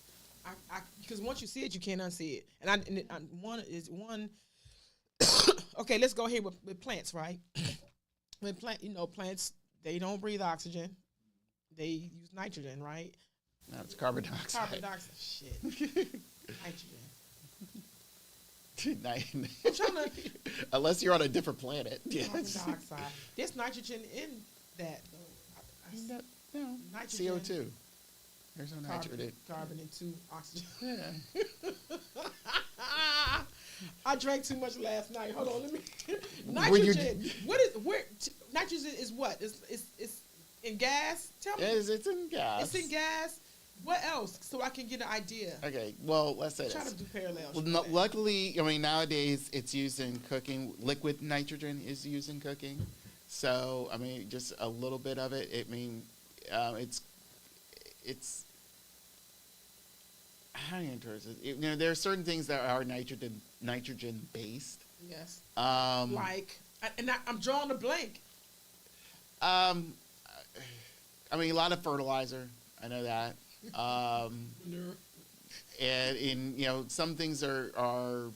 Because once you see it, you can't unsee it. And one. Okay, let's go here with plants, right? When plants, they don't breathe oxygen. They use nitrogen, right? No, it's carbon dioxide. Carbon dioxide. Shit. Nitrogen. I'm trying to. Unless you're on a different planet. Carbon dioxide. There's nitrogen in that, though. No, Nitrogen. CO2. There's no nitrogen. Carbon and 2 oxygen. Yeah. I drank too much last night. Hold on, let me. When Nitrogen. Nitrogen is what? It's in gas. Tell me. It's in gas. It's in gas. What else? So I can get an idea. Okay, well, let's say Try this. to do parallels. Well, luckily, I mean, nowadays it's used in cooking. Liquid nitrogen is used in cooking. So, I mean, just a little bit of it. I mean, it's how do you interpret it? You know, there are certain things that are nitrogen based. Yes. I'm drawing a blank. I mean, a lot of fertilizer. I know that. And in some things are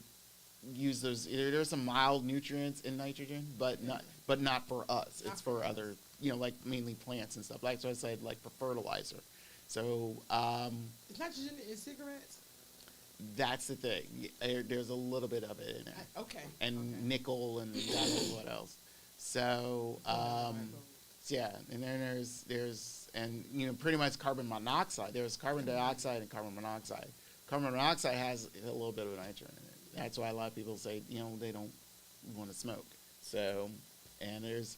used there's some mild nutrients in nitrogen, but not for us. It's for other like mainly plants and stuff. Like so I said, like for fertilizer. So is nitrogen in cigarettes? That's the thing. There's a little bit of it in it. Okay. And nickel and God knows what else. So yeah, and then there's pretty much carbon monoxide. There's carbon dioxide and carbon monoxide. Carbon monoxide has a little bit of nitrogen in it. That's why a lot of people say they don't want to smoke. So, and there's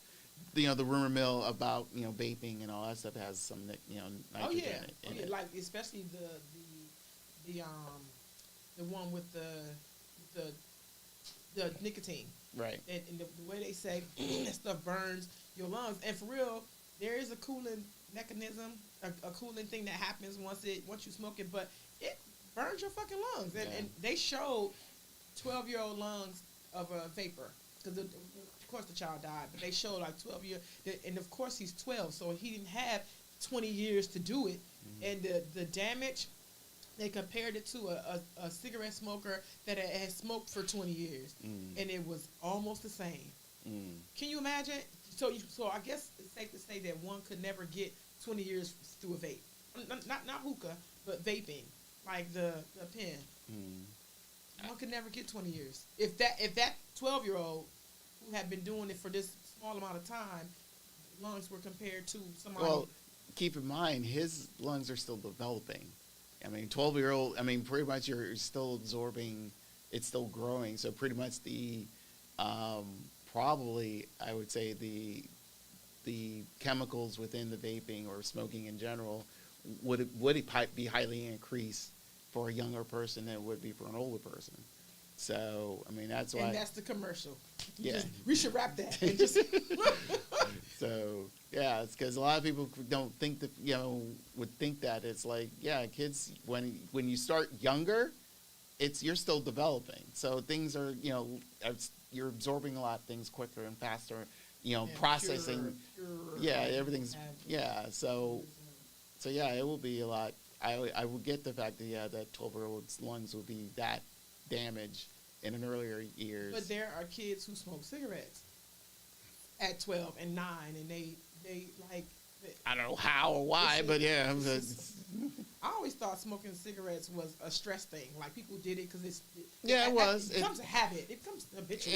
the rumor mill about vaping and all that stuff has some nitrogen in it. Like especially the one with the nicotine. Right. And the way they say that stuff burns your lungs. And for real, there is a cooling mechanism, a cooling thing that happens once you smoke it, but it burns your fucking lungs. And they showed 12-year-old lungs of a vapor. Because of course the child died, but they showed like 12 years. And of course he's 12, so he didn't have 20 years to do it. Mm-hmm. And the damage, they compared it to a cigarette smoker that had smoked for 20 years. Mm. And it was almost the same. Mm. Can you imagine? So I guess it's safe to say that one could never get 20 years through a vape. Not hookah, but vaping, like the pen. Mm. One could never get 20 years. If that 12-year-old who had been doing it for this small amount of time, lungs were compared to somebody. Well, keep in mind, his lungs are still developing. I mean, 12-year-old, pretty much you're still absorbing, it's still growing. So pretty much the, probably, I would say the chemicals within the vaping or smoking in general would be highly increased for a younger person than it would be for an older person. So, that's why. And that's the commercial. Yeah. We should wrap that. And just So, yeah, it's because a lot of people don't think that, would think that it's like, yeah, kids, when you start younger, you're still developing. So things are, you're absorbing a lot of things quicker and faster, processing. Everything's, So yeah, it will be a lot. I will get the fact that, that 12-year-old's lungs will be that damaged in an earlier years. But there are kids who smoke cigarettes at 12 and 9, and they like. I don't know how or why, but yeah. I always thought smoking cigarettes was a stress thing. Like people did it because it was. It becomes a habit. It becomes habitual.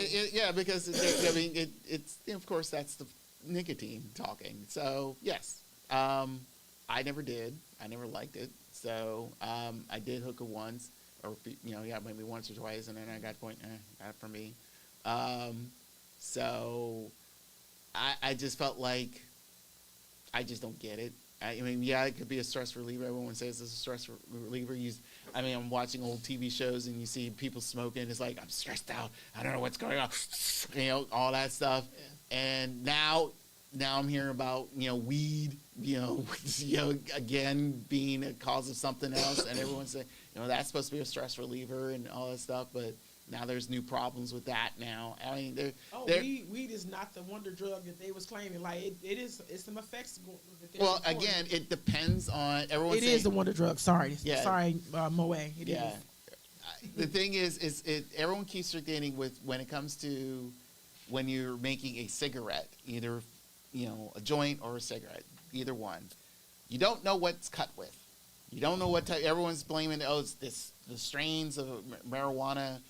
Because it's of course that's the nicotine talking. So yes, I never did. I never liked it. So I did hookah once, or maybe once or twice, and then I got going. Not for me. So I just felt like I just don't get it. It could be a stress reliever. Everyone says it's a stress reliever. I'm watching old TV shows and you see people smoking. It's like, I'm stressed out. I don't know what's going on. All that stuff. Yeah. And now I'm hearing about, weed, again, being a cause of something else. And everyone's saying, that's supposed to be a stress reliever and all that stuff. But now there's new problems with that now. Weed is not the wonder drug that they was claiming. Like it's some effects. Well, again, it depends on everyone. It is the wonder drug. Sorry, Moe. It is. The thing is everyone keeps forgetting with when it comes to when you're making a cigarette, either a joint or a cigarette, either one. You don't know what's cut with. You don't know what type. Everyone's blaming it's the strains of marijuana.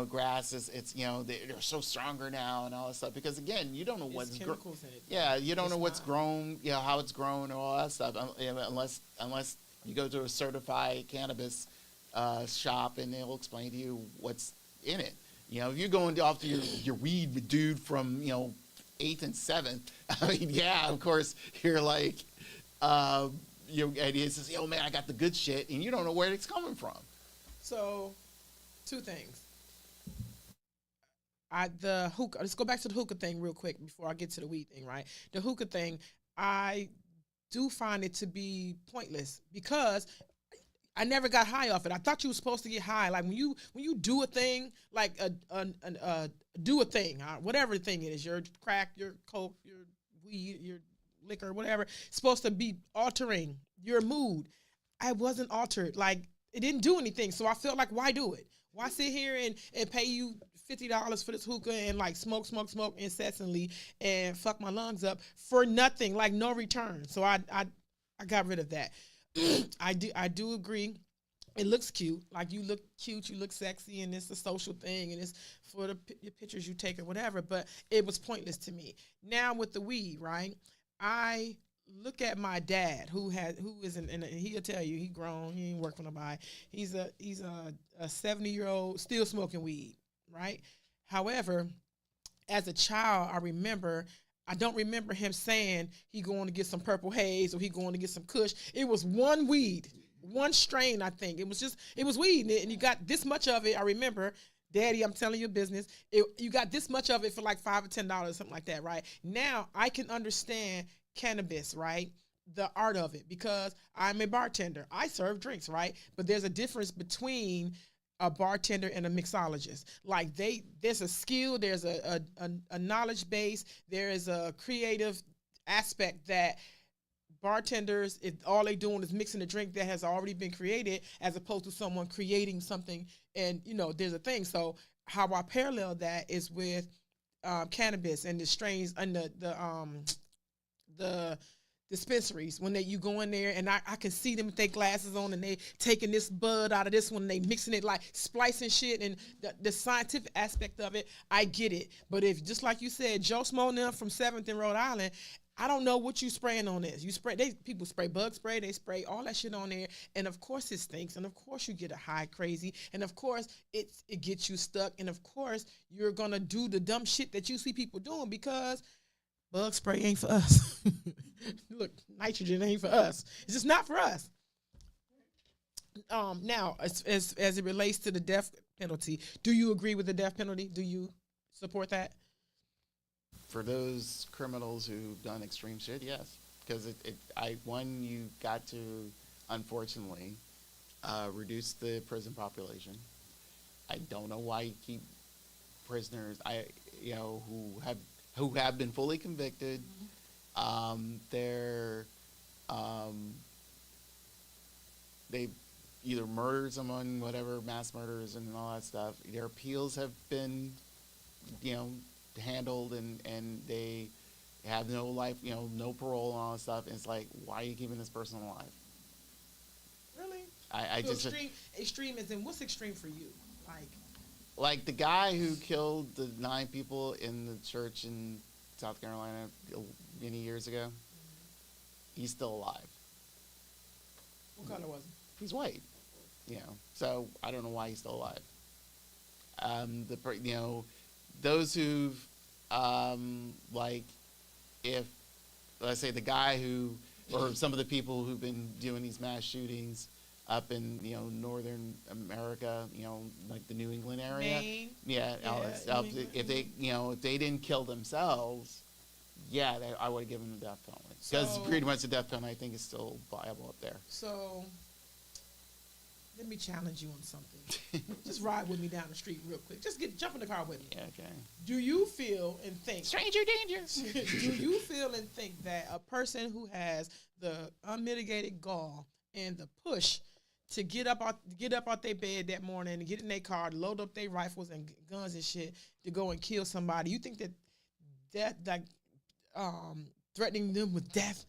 grass is they're so stronger now and all that stuff because again you don't know what's chemicals in it. yeah you don't know what's not. grown how it's grown or all that stuff unless you go to a certified cannabis shop and they'll explain to you what's in it. If you're going off to your weed dude from 8th and 7th, I mean yeah of course you're like your idea says yo man I got the good shit and you don't know where it's coming from. So, two things. The hookah. Let's go back to the hookah thing real quick before I get to the weed thing. Right, the hookah thing. I do find it to be pointless because I never got high off it. I thought you were supposed to get high. Like when you do a thing, like do a thing, whatever the thing it is, your crack, your coke, your weed, your liquor, whatever. It's supposed to be altering your mood. I wasn't altered. Like it didn't do anything. So I felt like, why do it? Why sit here and pay you $50 for this hookah and like smoke incessantly and fuck my lungs up for nothing, like no return. So I got rid of that. I do agree. It looks cute. Like you look cute, you look sexy, and it's a social thing, and it's for the pictures you take or whatever. But it was pointless to me. Now with the weed, right? I look at my dad, who is and he'll tell you he grown, he ain't work for nobody. He's a 70-year-old still smoking weed, right? However, as a child, I don't remember him saying he going to get some purple haze or he going to get some kush. It was one weed, one strain, I think. It was weed, and you got this much of it. I remember, Daddy, I'm telling you business. You got this much of it for like $5 or $10, something like that, right? Now I can understand cannabis, right? The art of it, because I'm a bartender. I serve drinks, right? But there's a difference between a bartender and a mixologist. Like there's a skill, there's a knowledge base, there is a creative aspect that bartenders, if all they doing is mixing a drink that has already been created, as opposed to someone creating something, and there's a thing. So how I parallel that is with cannabis and the strains and the dispensaries when you go in there, and I can see them with their glasses on and they taking this bud out of this one and they mixing it, like splicing shit, and the scientific aspect of it, I get it. But if, just like you said, Joe Smo them from 7th in Rhode Island, I don't know what you spraying on this. People spray bug spray, they spray all that shit on there, and of course it stinks, and of course you get a high crazy, and of course it gets you stuck, and of course you're gonna do the dumb shit that you see people doing because bug spray ain't for us. Look, nitrogen ain't for us. It's just not for us. Now, as it relates to the death penalty, do you agree with the death penalty? Do you support that? For those criminals who've done extreme shit, yes. Because you got to, unfortunately, reduce the prison population. I don't know why you keep prisoners who have been fully convicted. They either murdered someone, whatever, mass murders and all that stuff. Their appeals have been, handled, and they have no life, no parole and all that stuff. And it's like, why are you keeping this person alive? Really? I so just extreme is in what's extreme for you? Like the guy who killed the 9 people in the church in South Carolina many years ago, he's still alive. What color was he? He's white, so I don't know why he's still alive. Those who've, if, let's say the guy who, or some of the people who've been doing these mass shootings up in, northern America, like the New England area. Maine. Yeah, if they didn't kill themselves, I would have given them the death penalty. Because pretty much the death penalty, I think, is still viable up there. So, let me challenge you on something. Just ride with me down the street real quick. Just jump in the car with me. Yeah, okay. Do you feel and think... Stranger danger! Do you feel and think that a person who has the unmitigated gall and the push to get up out their bed that morning and get in their car, load up their rifles and guns and shit to go and kill somebody, you think that threatening them with death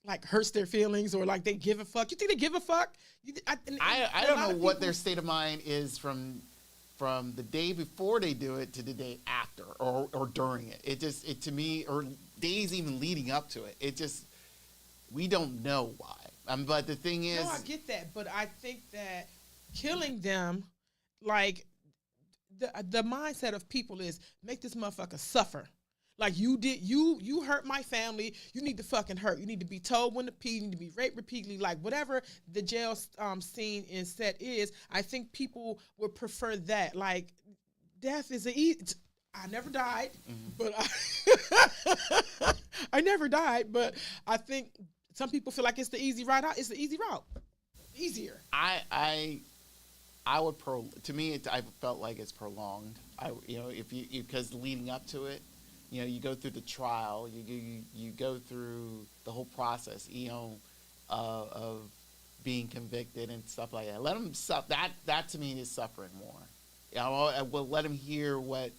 like hurts their feelings, or like they give a fuck? You think they give a fuck? I don't know what their state of mind is from from the day before they do it to the day after or during it. It to me, or days even leading up to it. It just, we don't know why. But the thing is, no, I get that, but I think that killing them, like the mindset of people is make this motherfucker suffer. Like you hurt my family. You need to fucking hurt. You need to be told when to pee. You need to be raped repeatedly. Like whatever the jail scene and set is, I think people would prefer that. Like death is I never died, but I never died. But I think some people feel like it's the easy route out. It's the easy route, easier. I would to me I felt like it's prolonged. If you because leading up to it. You go through the trial, you go through the whole process, of being convicted and stuff like that. Let him suffer. That to me is suffering more. We'll let him hear what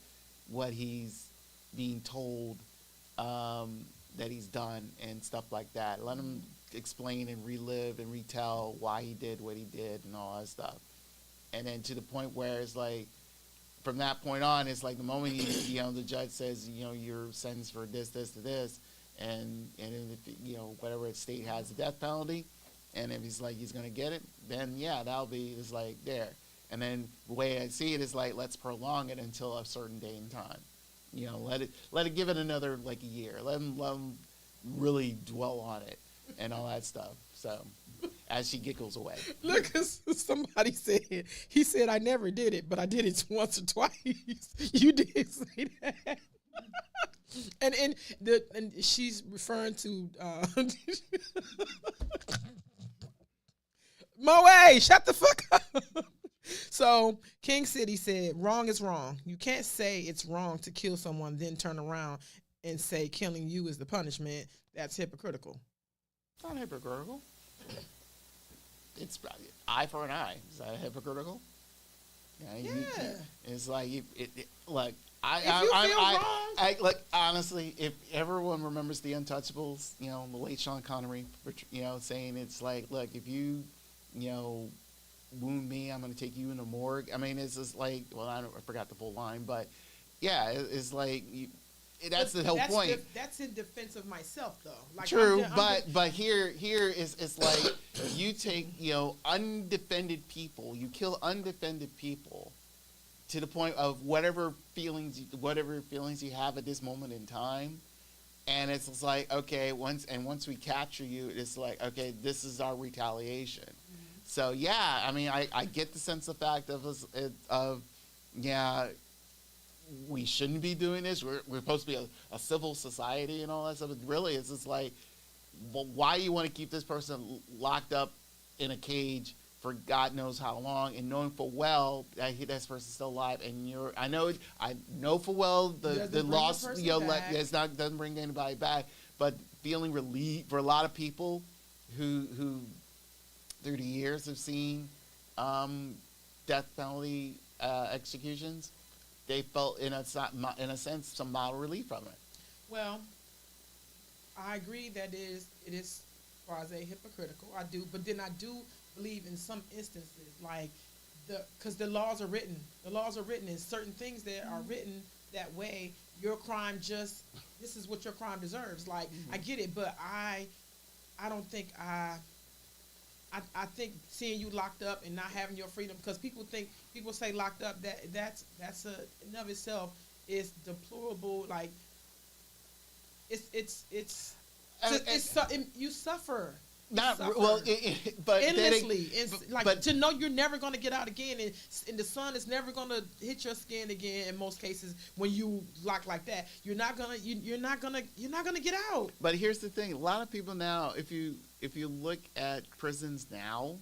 he's being told that he's done and stuff like that. Let him explain and relive and retell why he did what he did and all that stuff. And then to the point where it's like, from that point on, it's like the moment the judge says, you're sentenced for this, to this, and if whatever state has the death penalty, and if he's like he's gonna get it, then yeah, that'll be it's like there. And then the way I see it is like let's prolong it until a certain day and time. Let it give it another like a year. Let him really dwell on it and all that stuff. So. As she giggles away. Look, somebody said, he said, I never did it, but I did it once or twice. You did say that. and she's referring to Moe, shut the fuck up. So King City said, wrong is wrong. You can't say it's wrong to kill someone, then turn around and say killing you is the punishment. That's hypocritical. It's not hypocritical. It's eye for an eye. Is that hypocritical? Yeah. It's like look. Look, honestly, if everyone remembers the Untouchables, the late Sean Connery, saying it's like, look, if you, wound me, I'm going to take you in the morgue. I mean, it's just like, well, I forgot the full line, but yeah, it's like. That's the whole point. That's in defense of myself, though. Like, true, but here is it's like you take undefended people, you kill undefended people to the point of whatever feelings you have at this moment in time, and it's just like okay, once we capture you, it's like okay, this is our retaliation. Mm-hmm. So yeah, I mean, I get the sense of fact of yeah. We shouldn't be doing this. We're supposed to be a civil society and all that stuff. But really, it's just like, well, why you want to keep this person locked up in a cage for God knows how long, and knowing full well that this person's still alive. And I know full well the loss, doesn't bring anybody back. But feeling relieved for a lot of people who through the years have seen death penalty executions. They felt, in a sense, some mild relief from it. Well, I agree that it is quasi-hypocritical. I do, but then I do believe in some instances, like because the laws are written. The laws are written, and certain things that are written that way, your crime this is what your crime deserves. Like, I get it, but I don't think I think seeing you locked up and not having your freedom, because people say locked up, that's in of itself is deplorable. Like you suffer. But endlessly. But to know you're never going to get out again, and the sun is never going to hit your skin again. In most cases, when you lock like that, you're not gonna get out. But here's the thing: a lot of people now, if you look at prisons now,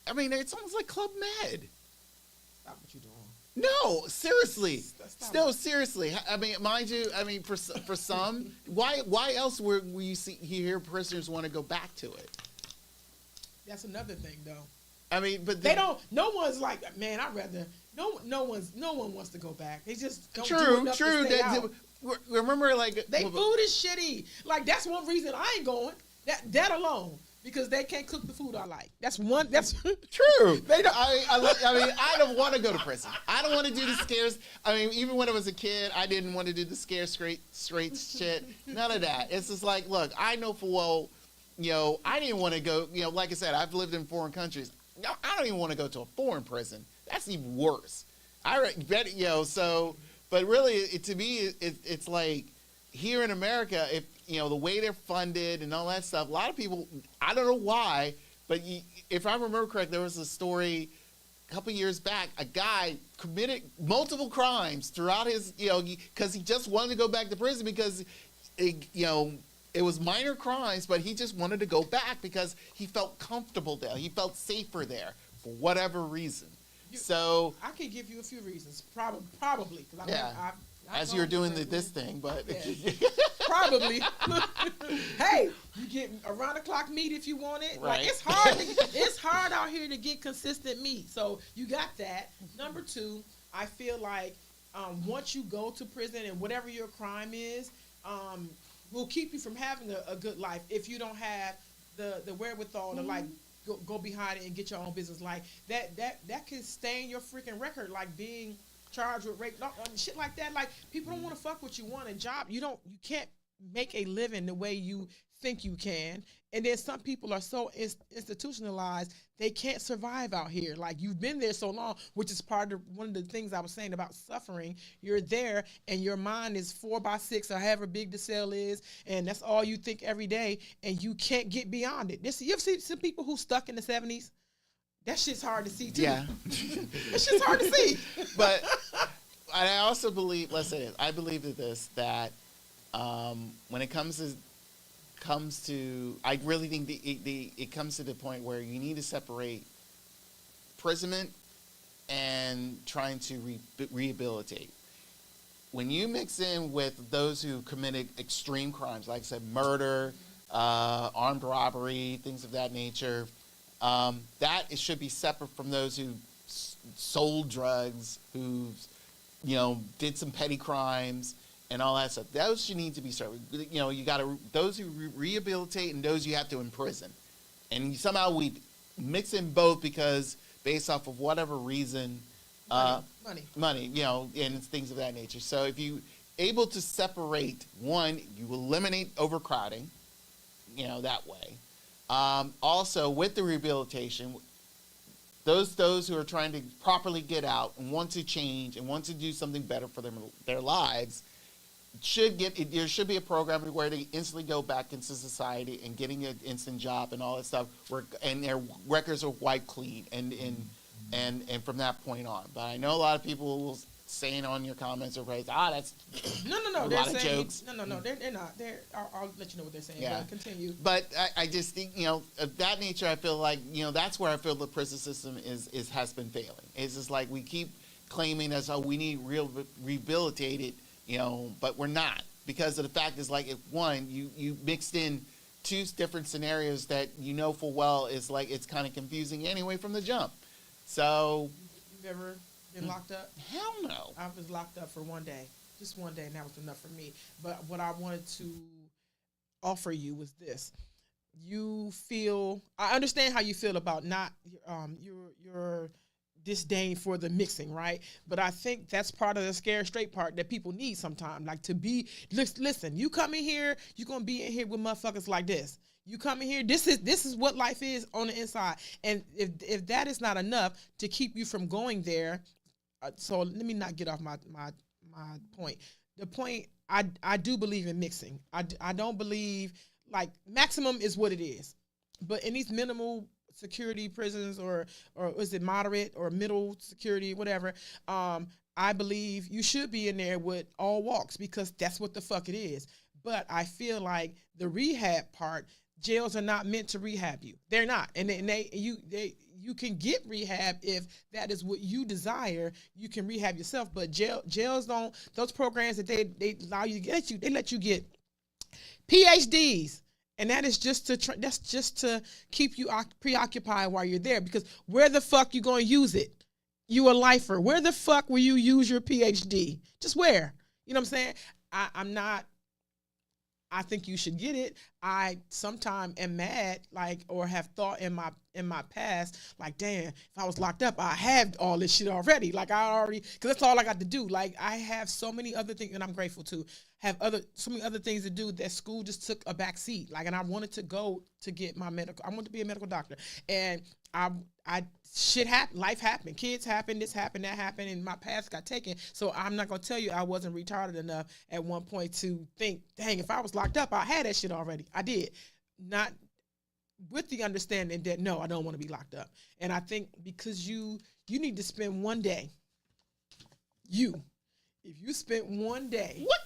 I mean, it's almost like Club Med. Stop what you're doing. No, seriously. No, seriously. I mean, mind you, for some, why else would you hear prisoners want to go back to it? That's another thing, though. I mean, but they don't. No one's like, man, I'd rather. No one wants to go back. They just don't do enough to stay out. Remember, like food is shitty. Like that's one reason I ain't going. That alone. because they can't cook the food I like. That's one. That's True. They don't. I don't want to go to prison. I don't want to do the scares. I mean, even when I was a kid, I didn't want to do the scare straight shit. None of that. It's just like, look, I know full well, I didn't want to go. Like I said, I've lived in foreign countries. I don't even want to go to a foreign prison. That's even worse. I bet, So, but really, to me, it's like here in America, if the way they're funded and all that stuff, a lot of people, I don't know why, but if I remember correctly, there was a story a couple years back. A guy committed multiple crimes throughout his, because he just wanted to go back to prison because, it was minor crimes, but he just wanted to go back because he felt comfortable there. He felt safer there for whatever reason. So I can give you a few reasons. Probably. As you're doing this thing, but yeah. Probably. Hey, you get around the clock meat if you want it. Right. Like it's hard out here to get consistent meat. So you got that. Number two, I feel like once you go to prison and whatever your crime is, will keep you from having a good life if you don't have the wherewithal to like go behind it and get your own business. Like that can stain your freaking record, like being charged with rape, shit like that. Like people don't want to fuck what you want a job. You can't make a living the way you think you can. And then some people are so institutionalized they can't survive out here. Like you've been there so long, which is part of one of the things I was saying about suffering. You're there and your mind is 4x6 or however big the cell is, and that's all you think every day, and you can't get beyond it. You ever see some people who stuck in the 70s? That shit's hard to see too. Yeah. That shit's hard to see. But I also believe, I believe that when it comes to, I really think it comes to the point where you need to separate imprisonment and trying to rehabilitate. When you mix in with those who committed extreme crimes, like I said, murder, armed robbery, things of that nature, that it should be separate from those who sold drugs, who did some petty crimes and all that stuff. Those should need to be separate. You got to those who rehabilitate and those you have to imprison, and somehow we mix in both because based off of whatever reason, money, and things of that nature. So if you able to separate one, you eliminate overcrowding, that way. Also, with the rehabilitation, those who are trying to properly get out and want to change and want to do something better for their lives there should be a program where they instantly go back into society and getting an instant job and all that stuff, and their records are wiped clean and from that point on. But I know a lot of people will saying on your comments or praise, that's no, a lot of jokes. No, they're not. I'll let you know what they're saying. Yeah. But continue. But I just think, of that nature, I feel like, that's where I feel the prison system has been failing. It's just like we keep claiming as we need rehabilitated, but we're not, because of the fact is like, if one, you mixed in two different scenarios that full well is like, it's kind of confusing anyway from the jump. So you've ever been locked up? Hell no. I was locked up for one day, just one day, and that was enough for me. But what I wanted to offer you was this: I understand how you feel about not your disdain for the mixing, right? But I think that's part of the scared straight part that people need sometimes. Like to be, listen, you come in here, you're gonna be in here with motherfuckers like this. You come in here, this is what life is on the inside. And if that is not enough to keep you from going there, so let me not get off my point. The point, I do believe in mixing. I don't believe, like, maximum is what it is. But in these minimal security prisons, or is it moderate or middle security, whatever, I believe you should be in there with all walks, because that's what the fuck it is. But I feel like the rehab part, jails are not meant to rehab you. They're not. And you can get rehab if that is what you desire. You can rehab yourself, but jails don't. Those programs that they allow you to get they let you get PhDs. And that is just to keep you preoccupied while you're there, because where the fuck you going to use it? You a lifer. Where the fuck will you use your PhD? Just where? You know what I'm saying? I'm not I think you should get it. I sometimes am mad, like, or have thought in my past, like, damn, if I was locked up, I had all this shit already. Like, I already, because that's all I got to do. Like, I have so many other things, and I'm grateful to have so many other things to do that school just took a back seat. Like, and I wanted to go to get my medical. I wanted to be a medical doctor, and I shit happened, life happened, kids happened, this happened, that happened, and my path got taken. So I'm not gonna tell you I wasn't retarded enough at one point to think, dang, if I was locked up, I had that shit already. I did, not with the understanding that no, I don't want to be locked up. And I think because you need to spend one day, if you spent one day, what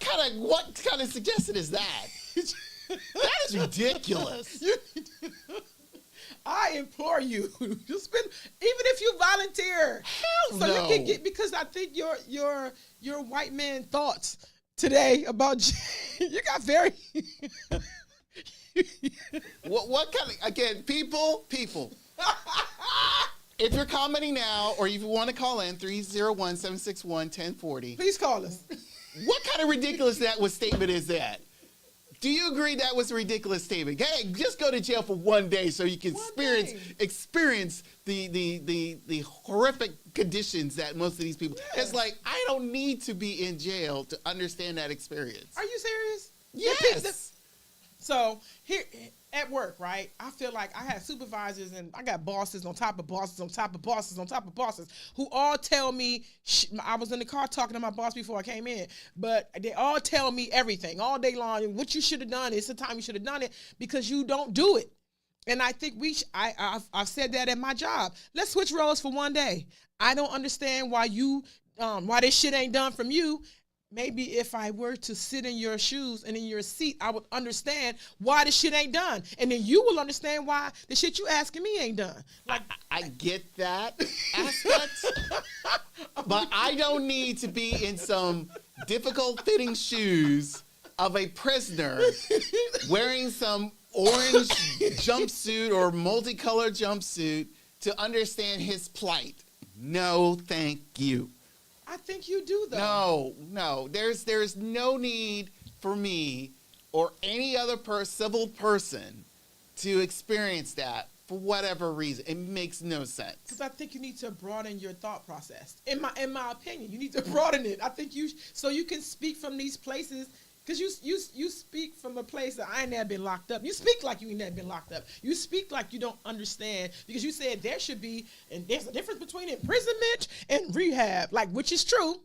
kind of suggestion is that? That is ridiculous. I implore you to spend, even if you volunteer, Hell so no. you can get, because I think your white man thoughts today about you got very What kind of, again, people, if you're commenting now, or if you want to call in, 301-761-1040. please call us. What kind of ridiculous statement is that? Do you agree that was a ridiculous statement? Hey, just go to jail for one day so you can experience the horrific conditions that most of these people. Yeah. It's like, I don't need to be in jail to understand that experience. Are you serious? Yes. So here at work, right? I feel like I have supervisors and I got bosses on top of bosses on top of bosses on top of bosses who all tell me, I was in the car talking to my boss before I came in, but they all tell me everything all day long. What you should have done, it's the time you should have done it, because you don't do it. And I think I've said that at my job. Let's switch roles for one day. I don't understand why why this shit ain't done from you. Maybe if I were to sit in your shoes and in your seat, I would understand why the shit ain't done. And then you will understand why the shit you asking me ain't done. Like, I get that aspect, but I don't need to be in some difficult fitting shoes of a prisoner wearing some orange jumpsuit or multicolored jumpsuit to understand his plight. No, thank you. I think you do, though. No. There's no need for me or any other civil person to experience that for whatever reason. It makes no sense. Because I think you need to broaden your thought process. In my opinion, you need to broaden it. I think so you can speak from these places. Because you speak from a place that I ain't never been locked up. You speak like you ain't never been locked up. You speak like you don't understand, because you said there should be, and there's a difference between imprisonment and rehab, like, which is true.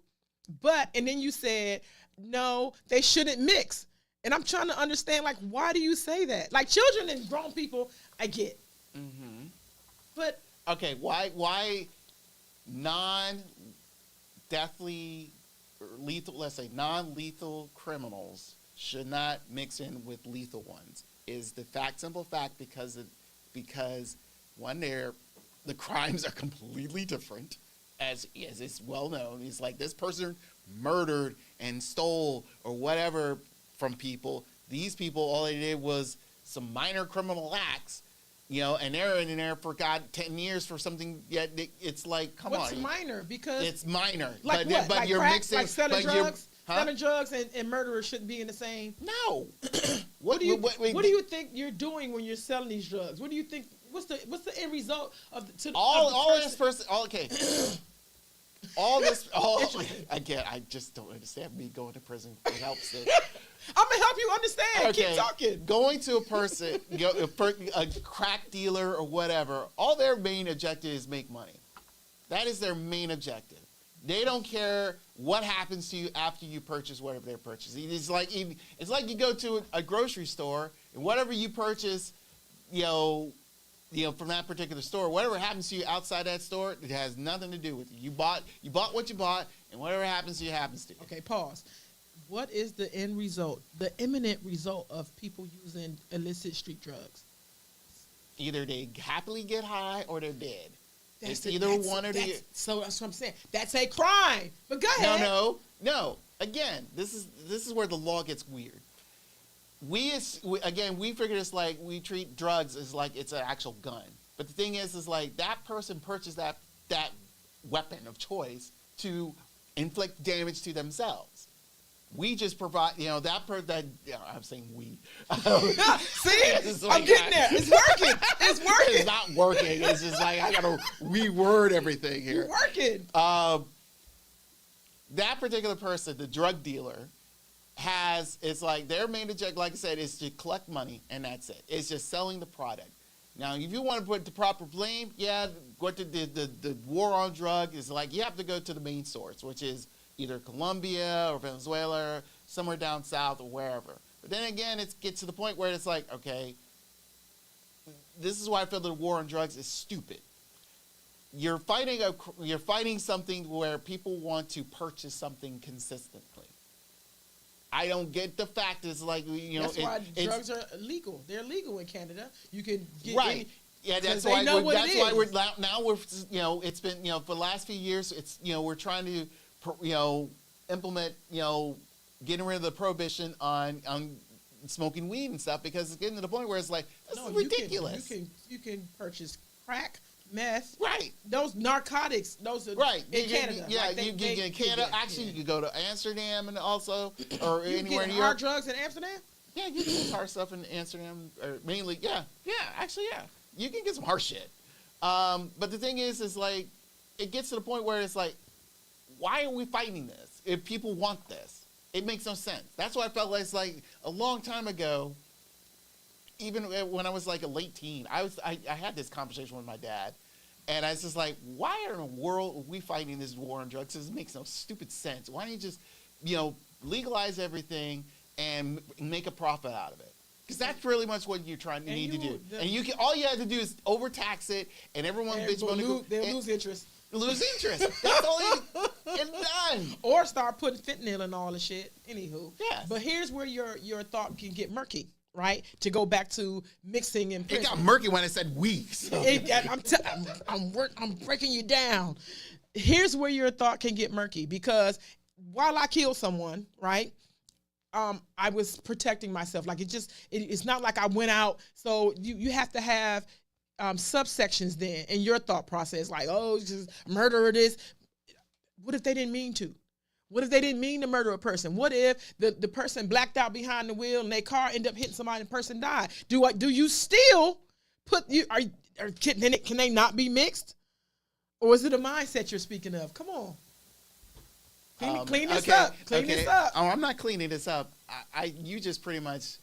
And then you said, no, they shouldn't mix. And I'm trying to understand, like, why do you say that? Like, children and grown people, I get. Mm-hmm. But. Okay, why non-deathly, lethal, let's say non-lethal criminals should not mix in with lethal ones is the simple fact because one, the crimes are completely different, as it's well known. It's like this person murdered and stole or whatever from people. These people, all they did was some minor criminal acts, and they're in there for 10 years for something. Yet it's like, come on. What's minor? Because it's minor. Like but what? Like you're crack? mixing. Like selling drugs? Huh? Selling drugs and murderers shouldn't be in the same. No. What do you think you're doing when you're selling these drugs? What do you think? What's the end result of this person? Okay. Again, I just don't understand me going to prison. It helps it. I'm gonna help you understand. Okay. Keep talking. Going to a person, a crack dealer or whatever, all their main objective is make money. That is their main objective. They don't care what happens to you after you purchase whatever they're purchasing. It's like you go to a grocery store and whatever you purchase, from that particular store, whatever happens to you outside that store, it has nothing to do with you. You bought what you bought, and whatever happens to you happens to you. Okay, pause. What is the end result, the imminent result of people using illicit street drugs? Either they happily get high or they're dead. So that's what I'm saying. That's a crime. But go ahead. No. Again, this is where the law gets weird. We figure it's like we treat drugs as like it's an actual gun. But the thing is like that person purchased that weapon of choice to inflict damage to themselves. We just provide, I'm saying we. See, I'm getting there. It's working. It's working. It's not working. It's just like I gotta reword everything here. You're working. That particular person, the drug dealer, it's like their main objective, like I said, is to collect money, and that's it. It's just selling the product. Now, if you want to put the proper blame, what the war on drug is like, you have to go to the main source, which is either Colombia or Venezuela, somewhere down south or wherever. But then again, it gets to the point where it's like, okay, this is why I feel the war on drugs is stupid. You're fighting something where people want to purchase something consistently. I don't get the fact it's like, that's why drugs are illegal. They're legal in Canada. You can get right. That's why it's been, for the last few years, it's, we're trying to, implement, getting rid of the prohibition on smoking weed and stuff, because it's getting to the point where it's like, this is ridiculous. You can purchase crack, meth. Right. Those narcotics, those are right. in Canada. Yeah, you can get in Canada. Actually, you can go to Amsterdam and also, or anywhere in Europe. Hard drugs in Amsterdam? Yeah, you can get hard stuff in Amsterdam, or mainly, actually, you can get some hard shit. But the thing is like, it gets to the point where it's like, why are we fighting this if people want this? It makes no sense. That's why I felt like it's like a long time ago, even when I was like a late teen, I had this conversation with my dad, and I was just like, why in the world are we fighting this war on drugs? It makes no stupid sense. Why don't you just, legalize everything and make a profit out of it? Because that's really much what you're need to do. And all you have to do is overtax it, and everyone they'll lose interest. Lose interest. That's all and done. Or start putting fentanyl and all the shit. Anywho. Yes. But here's where your thought can get murky, right? To go back to mixing and it got murky when it said we. So. I'm breaking you down. Here's where your thought can get murky, because while I killed someone, right? I was protecting myself. Like it's not like I went out. So you have to have subsections then in your thought process, like, oh, just murder this. What if they didn't mean to? What if they didn't mean to murder a person? What if the person blacked out behind the wheel and their car ended up hitting somebody and the person died? Do you still can they not be mixed? Or is it a mindset you're speaking of? Come on. Clean this up. Clean this up. Oh, I'm not cleaning this up. You just pretty much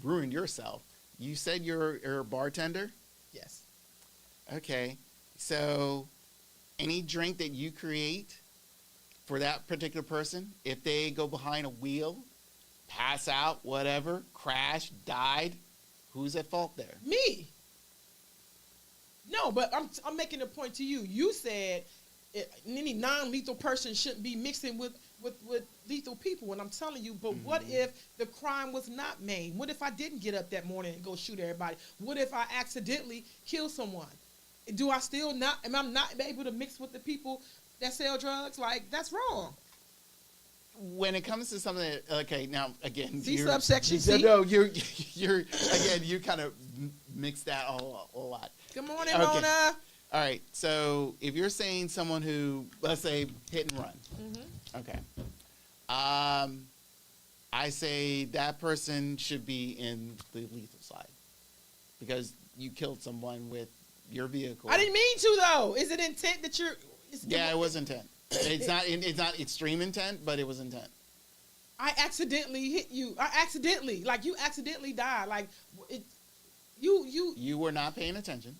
ruined yourself. You said you're a bartender? Yes. Okay. So any drink that you create for that particular person, if they go behind a wheel, pass out, whatever, crash, died, who's at fault there? Me. No, but I'm making a point to you. You said any non-lethal person shouldn't be mixing with lethal people, and I'm telling you, but what if the crime was not made? What if I didn't get up that morning and go shoot everybody? What if I accidentally kill someone? Am I not able to mix with the people that sell drugs? Like, that's wrong. When it comes to something that, okay, now again, subsection C. No, you're again, you kind of mix that a lot. Good morning, Mona. All right, so if you're saying someone who, let's say, hit and run, okay, I say that person should be in the lethal side because you killed someone with your vehicle. I didn't mean to, though. Is it intent that you're? Yeah, it was intent. It's not extreme intent, but it was intent. I accidentally hit you. You accidentally died. Like you were not paying attention.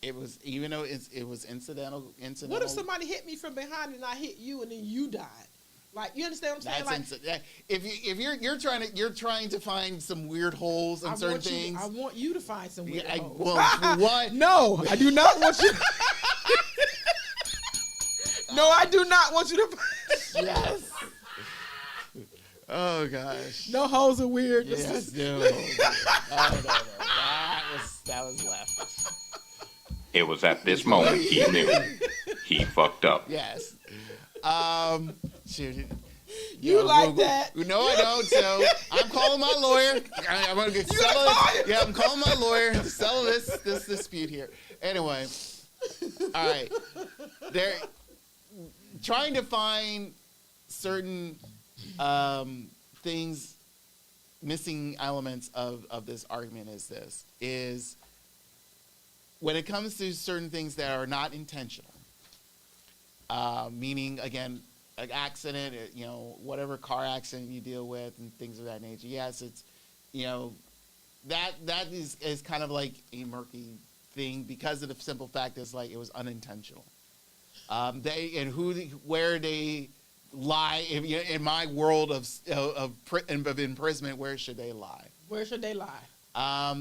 It was, even though it was incidental. What if somebody hit me from behind and I hit you and then you died? Like, you understand what I'm saying? If you're trying to find some weird holes in certain things. I want you to find some weird holes. Well, what? No, I do not want you. No, I do not want you to. Yes. Oh gosh. No holes are weird. Yes, no. No. That was left. It was at this moment he knew he fucked up. Yes. Shoot. You like that? No, I don't. So I'm calling my lawyer. I'm gonna get settle it. Yeah, I'm calling my lawyer to settle this dispute here. Anyway, all right. They're trying to find certain things, missing elements of this argument is when it comes to certain things that are not intentional, meaning, again, an accident, whatever car accident you deal with and things of that nature. Yes, it's, that is kind of like a murky thing because of the simple fact is like it was unintentional. Where they lie in my world of imprisonment, where should they lie? Where should they lie?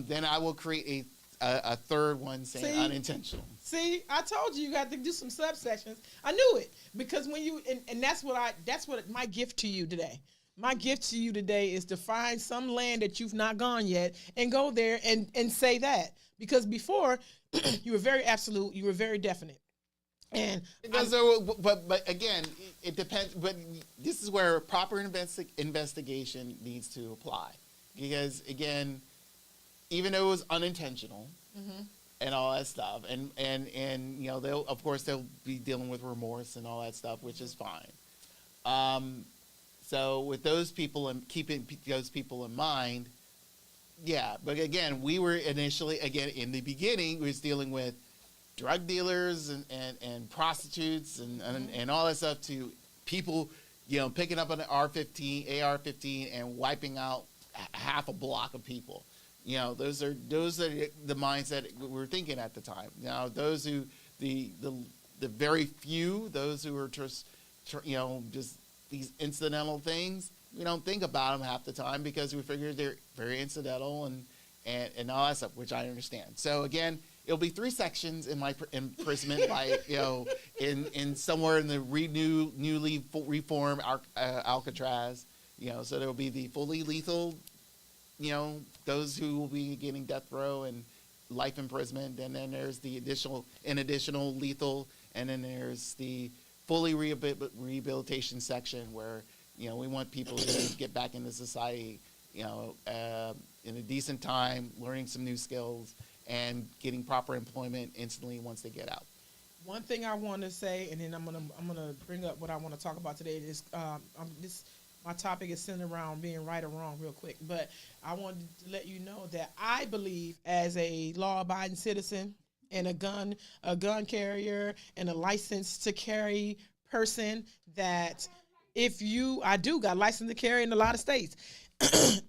Then I will create a third one saying unintentional. See, I told you got to do some subsections. I knew it because when you and that's what my gift to you today. My gift to you today is to find some land that you've not gone yet and go there and say that, because before you were very absolute, you were very definite. And but again, it depends. But this is where proper investigation needs to apply, because again, even though it was unintentional and all that stuff, and they'll be dealing with remorse and all that stuff, which is fine. So with those people and keeping those people in mind, yeah. But again, we were initially, again, in the beginning, we was dealing with drug dealers and prostitutes and all that stuff, to people, picking up an AR-15 and wiping out half a block of people. Those are the mindset we were thinking at the time. Now, those who the very few, those who are just these incidental things, we don't think about them half the time because we figure they're very incidental and all that stuff, which I understand. So again, it'll be 3 sections in my imprisonment, like in somewhere in the newly reformed Alcatraz. So there will be the fully lethal, those who will be getting death row and life imprisonment, and then there's the additional lethal, and then there's the fully rehabilitation section where we want people to get back into society, in a decent time, learning some new skills, and getting proper employment instantly once they get out. One thing I want to say, and then I'm gonna bring up what I want to talk about today. My topic is centered around being right or wrong, real quick. But I wanted to let you know that I believe, as a law-abiding citizen and a gun carrier and a license to carry person, that I do got license to carry in a lot of states.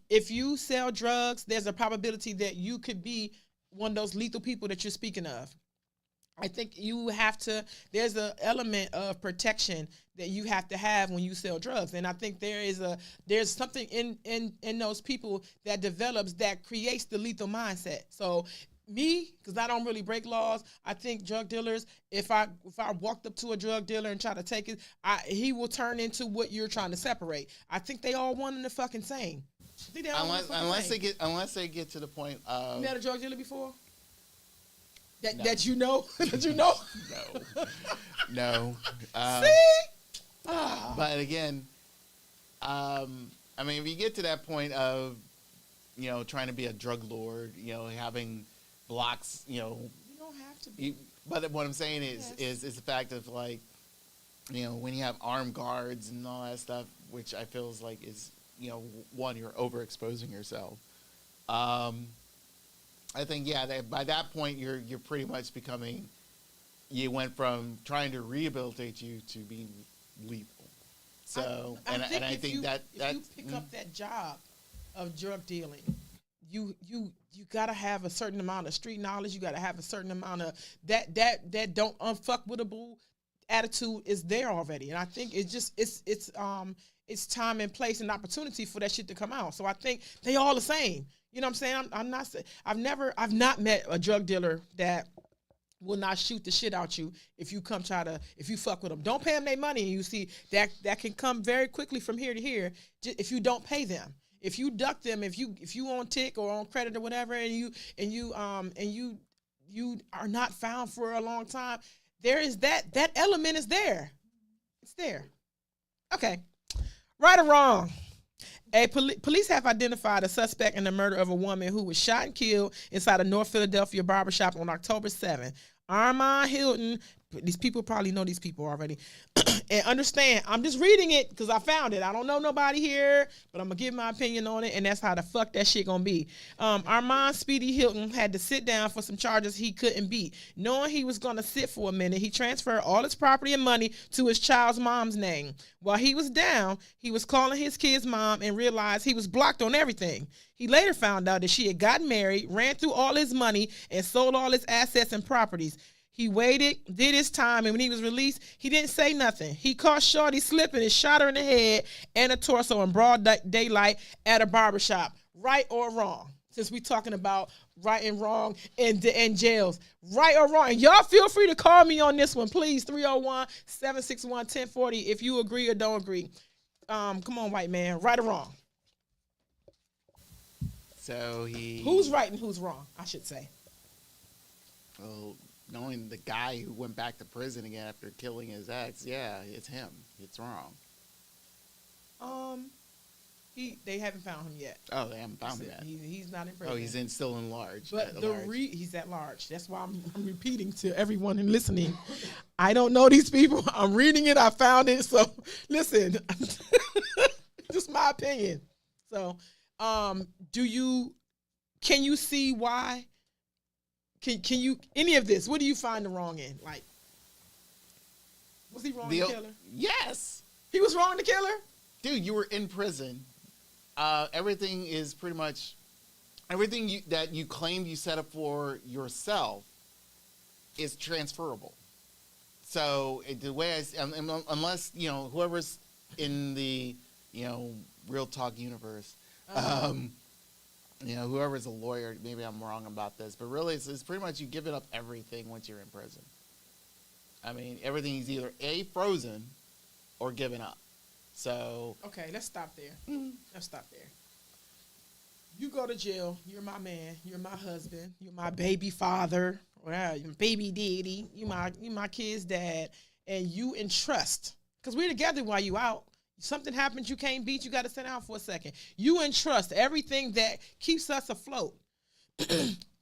If you sell drugs, there's a probability that you could be one of those lethal people that you're speaking of. I think there's an element of protection that you have to have when you sell drugs. And I think there's something in those people that develops that creates the lethal mindset. So me, because I don't really break laws, I think drug dealers, if I walked up to a drug dealer and try to take it, he will turn into what you're trying to separate. I think they all one and the fucking same. Unless they get to the point of... You met a drug dealer before? No. That you know? That you know? No. See? But again, if you get to that point of, trying to be a drug lord, having blocks, You don't have to be. But what I'm saying is the fact of, like, when you have armed guards and all that stuff, which I feel is like is, one, you're overexposing yourself. I think, that by that point you're pretty much becoming. You went from trying to rehabilitate you to being lethal. So, I think if you pick up that job of drug dealing, you gotta have a certain amount of street knowledge. You gotta have a certain amount of that don't unfuckwittable attitude is there already. And I think it's time and place and opportunity for that shit to come out. So I think they all the same. You know what I'm saying? I've not met a drug dealer that will not shoot the shit out you if you fuck with them. Don't pay them their money, and you see that can come very quickly from here to here if you don't pay them. If you duck them, if you on tick or on credit or whatever, and you are not found for a long time, there is that element is there. It's there. Okay. Right or wrong? Police have identified a suspect in the murder of a woman who was shot and killed inside a North Philadelphia barbershop on October 7th. Armand Hilton these people probably know these people already. And understand, I'm just reading it because I found it. I don't know nobody here, but I'm going to give my opinion on it, and that's how the fuck that shit going to be. Armand Speedy Hilton had to sit down for some charges he couldn't beat. Knowing he was going to sit for a minute, he transferred all his property and money to his child's mom's name. While he was down, he was calling his kid's mom and realized he was blocked on everything. He later found out that she had gotten married, ran through all his money, and sold all his assets and properties. He waited, did his time, and when he was released, he didn't say nothing. He caught Shorty slipping and shot her in the head and a torso in broad daylight at a barbershop. Right or wrong? Since we're talking about right and wrong in jails. Right or wrong? And y'all feel free to call me on this one, please. 301-761-1040 if you agree or don't agree. Come on, white man. Right or wrong? So he... Who's right and who's wrong, I should say. Well, knowing the guy who went back to prison again after killing his ex, yeah, it's him. It's wrong. They haven't found him yet. Oh, they haven't found him yet. He's not in prison. Oh, he's still in large. But he's at large. That's why I'm repeating to everyone and listening. I don't know these people. I'm reading it. I found it. So listen, just my opinion. So, can you see why? Can you any of this? What do you find the wrong in? Like, was he wrong to kill her? Yes. He was wrong to kill her? Dude, you were in prison. Everything is pretty much everything that you claimed you set up for yourself is transferable. So the way unless whoever's in the real talk universe, whoever's a lawyer, maybe I'm wrong about this, but really it's pretty much you give it up everything once you're in prison. I mean, everything is either frozen or given up. So okay, let's stop there. Let's stop there. You go to jail. You're my man. You're my husband. You're my baby father. Well, you're baby daddy. You my kid's dad, and you entrust because we're together while you out. Something happens you can't beat. You got to sit down for a second. You entrust everything that keeps us afloat.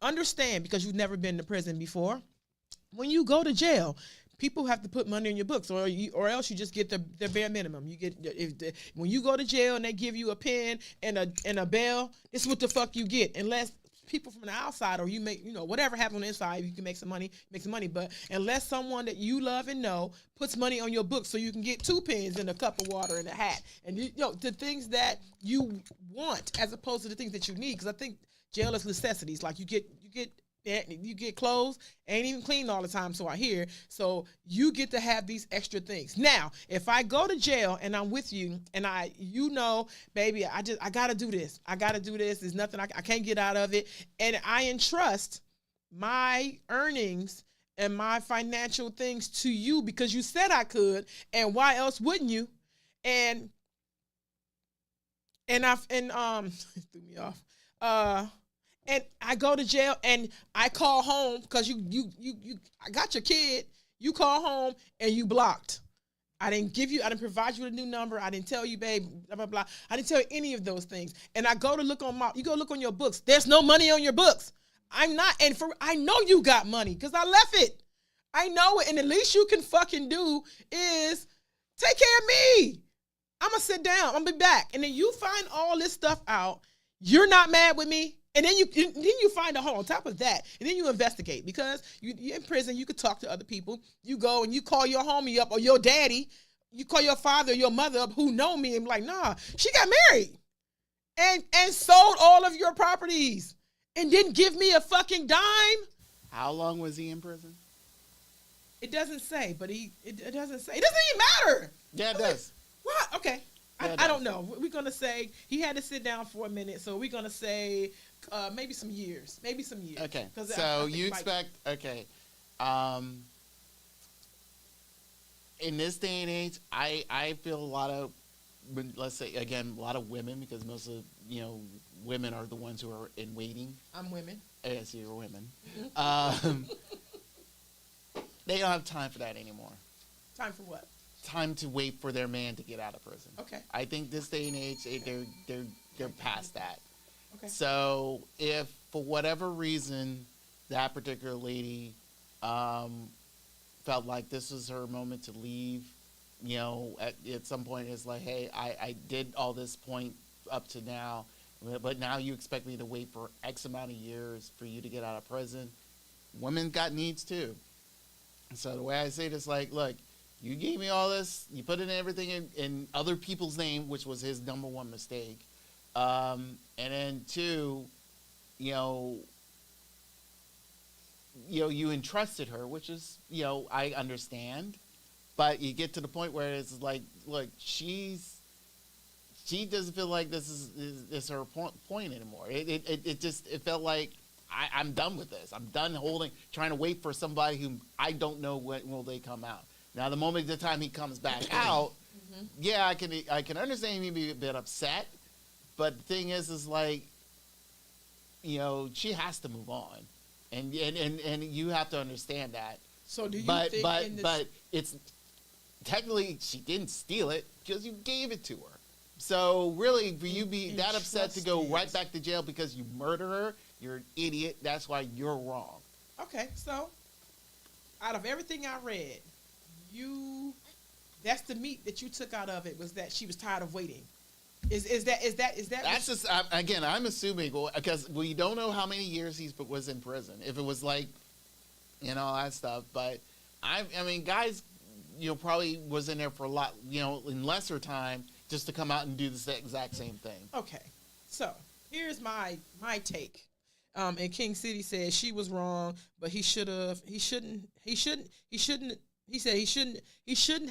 Understand, because you've never been to prison before. When you go to jail, people have to put money in your books, or else you just get the bare minimum. You get when you go to jail and they give you a pen and a bail. This is what the fuck you get, unless people from the outside or you make whatever happens on the inside, you can make some money. But unless someone that you love and know puts money on your books, so you can get 2 pens and a cup of water and a hat, and the things that you want as opposed to the things that you need. Because I think jail is necessities. Like you get clothes, ain't even clean all the time, so I hear. So you get to have these extra things. Now, if I go to jail and I'm with you and baby, I gotta do this. I gotta do this. There's nothing I can't get out of it. And I entrust my earnings and my financial things to you because you said I could, and why else wouldn't you? And it threw me off. And I go to jail and I call home because I got your kid. You call home and you blocked. I didn't provide you with a new number. I didn't tell you, babe, blah, blah, blah. I didn't tell you any of those things. And I go to you go look on your books. There's no money on your books. I'm not, I know you got money because I left it. I know it. And the least you can fucking do is take care of me. I'm going to sit down. I'm going to be back. And then you find all this stuff out. You're not mad with me. And then you find a hole on top of that, and then you investigate because you're in prison. You could talk to other people. You go and you call your homie up or your daddy. You call your father or your mother up who know me and be like, nah, she got married and sold all of your properties and didn't give me a fucking dime. How long was he in prison? It doesn't say, but it doesn't say. It doesn't even matter. Yeah, it does. What? Okay. I don't know. We're going to say he had to sit down for a minute, so we're going to say maybe some years. Okay. So you expect, in this day and age, I feel a lot of, let's say, again, a lot of women, because most of, women are the ones who are in waiting. I'm women. Yes, you're women. They don't have time for that anymore. Time for what? Time to wait for their man to get out of prison. Okay. I think this day and age, they're past that. Okay. So if for whatever reason that particular lady felt like this was her moment to leave. You know, at some point, it's like, hey, I did all this point up to now, but now you expect me to wait for X amount of years for you to get out of prison. Women got needs too. So the way I say it is like, look, you gave me all this, you put in everything in other people's name, which was his number one mistake. And then two, you entrusted her, which is, I understand. But you get to the point where it's like, look, she doesn't feel like this is her point anymore. It felt like I'm done with this. I'm done trying to wait for somebody who I don't know when will they come out. Now, the moment the time he comes back out, yeah, I can understand him being a bit upset. But the thing is like, she has to move on, and you have to understand that. So do you think? But it's technically she didn't steal it because you gave it to her. So really, for you be that upset to go right back to jail because you murder her, you're an idiot. That's why you're wrong. Okay, so out of everything I read, that's the meat that you took out of it, was that she was tired of waiting. Is that? That's just again. I'm assuming because we don't know how many years he was in prison. If it was like, all that stuff. But I mean, guys, probably was in there for a lot, in lesser time, just to come out and do the exact same thing. Okay, so here's my take. And King City said she was wrong, but he shouldn't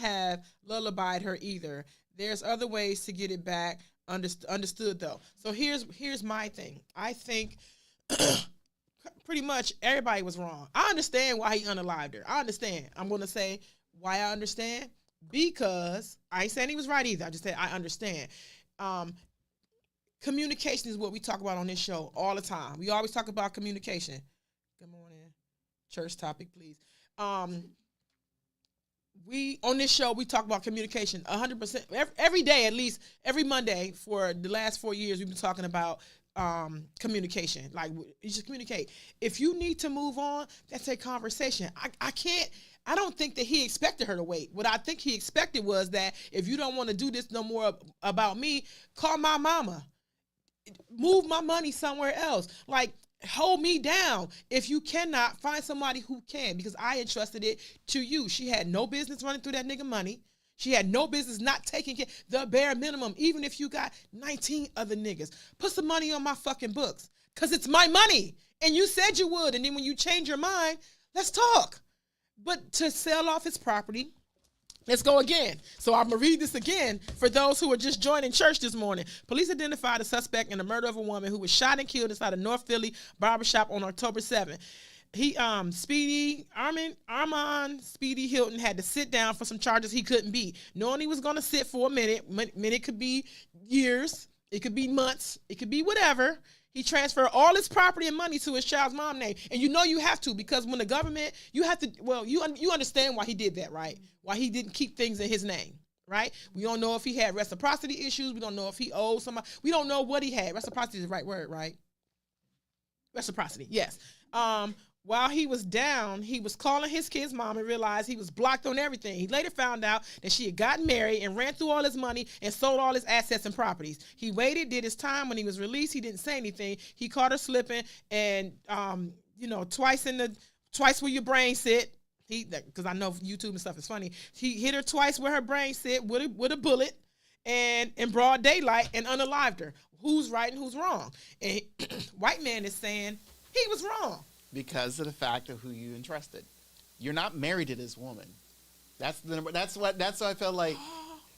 have lullabied her either. There's other ways to get it back. Understood though. So here's my thing. I think pretty much everybody was wrong. I understand why he unalived her. I understand. I'm going to say why I understand, because I ain't saying he was right either. I just said I understand. Communication is what we talk about on this show all the time. We always talk about communication. Good morning. Church topic, please. We on this show, we talk about communication 100%. Every day, at least every Monday for the last 4 years, we've been talking about communication. Like, you just communicate. If you need to move on, that's a conversation. I don't think that he expected her to wait. What I think he expected was that if you don't want to do this no more about me, call my mama. Move my money somewhere else. Like, hold me down. If you cannot, find somebody who can, because I entrusted it to you. She had no business running through that nigga money. She had no business not taking care. The bare minimum, even if you got 19 other niggas, put some money on my fucking books, because it's my money. And you said you would. And then when you change your mind, let's talk. But to sell off his property, let's go again. So I'm going to read this again for those who are just joining church this morning. Police identified a suspect in the murder of a woman who was shot and killed inside a North Philly barbershop on October 7th. Armand Speedy Hilton had to sit down for some charges he couldn't beat. Knowing he was going to sit for a minute could be years, it could be months, it could be whatever. He transferred all his property and money to his child's mom's name. And you have to, because when the government, you have to, you understand why he did that, right? Why he didn't keep things in his name, right? We don't know if he had reciprocity issues. We don't know if he owed somebody. We don't know what he had. Reciprocity is the right word, right? Reciprocity, yes. While he was down, he was calling his kid's mom and realized he was blocked on everything. He later found out that she had gotten married and ran through all his money and sold all his assets and properties. He waited, did his time. When he was released, he didn't say anything. He caught her slipping, and twice where your brain sit. Because I know YouTube and stuff is funny. He hit her twice where her brain sit with a bullet, and in broad daylight, and unalived her. Who's right and who's wrong? And white man is saying he was wrong. Because of the fact of who you entrusted. You're not married to this woman. That's what I felt like.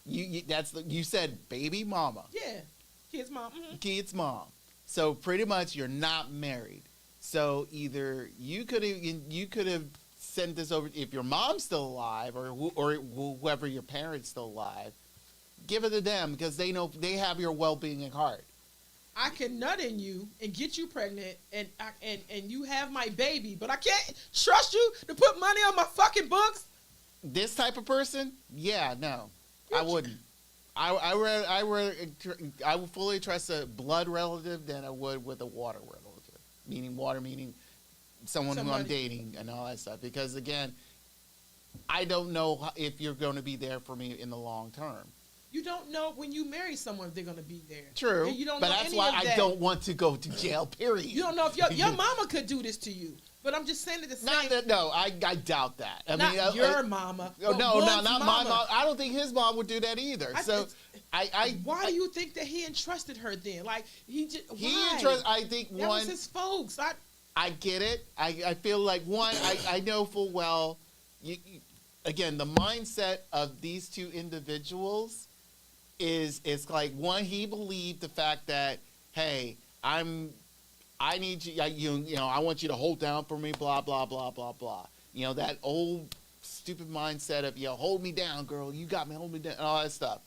You said baby mama. Yeah, kid's mom. Mm-hmm. Kid's mom. So pretty much you're not married. So either you could have sent this over, if your mom's still alive, or whoever your parents still alive, give it to them, because they know they have your well-being at heart. I can nut in you and get you pregnant, and you have my baby, but I can't trust you to put money on my fucking books. This type of person, yeah, no, I wouldn't. I would fully trust a blood relative than I would with a water relative. Meaning someone who I'm dating and all that stuff. Because again, I don't know if you're going to be there for me in the long term. You don't know when you marry someone if they're going to be there. True, And you don't but know that's any why of I that. don't want to go to jail, period. You don't know if your mama could do this to you. But I'm just saying that the same. Not that, no, I doubt that. I Not mean, your mama. No, but no, one's not my mom. I don't think his mom would do that either. Why do you think that he entrusted her then? Like he just I think that one. was his folks. I get it. I feel like one. I know full well. Again, the mindset of these two individuals is it's like one. He believed the fact that hey, I need you. I want you to hold down for me. Blah blah blah blah blah. You know that old stupid mindset of hold me down, girl. You got me, hold me down, and all that stuff.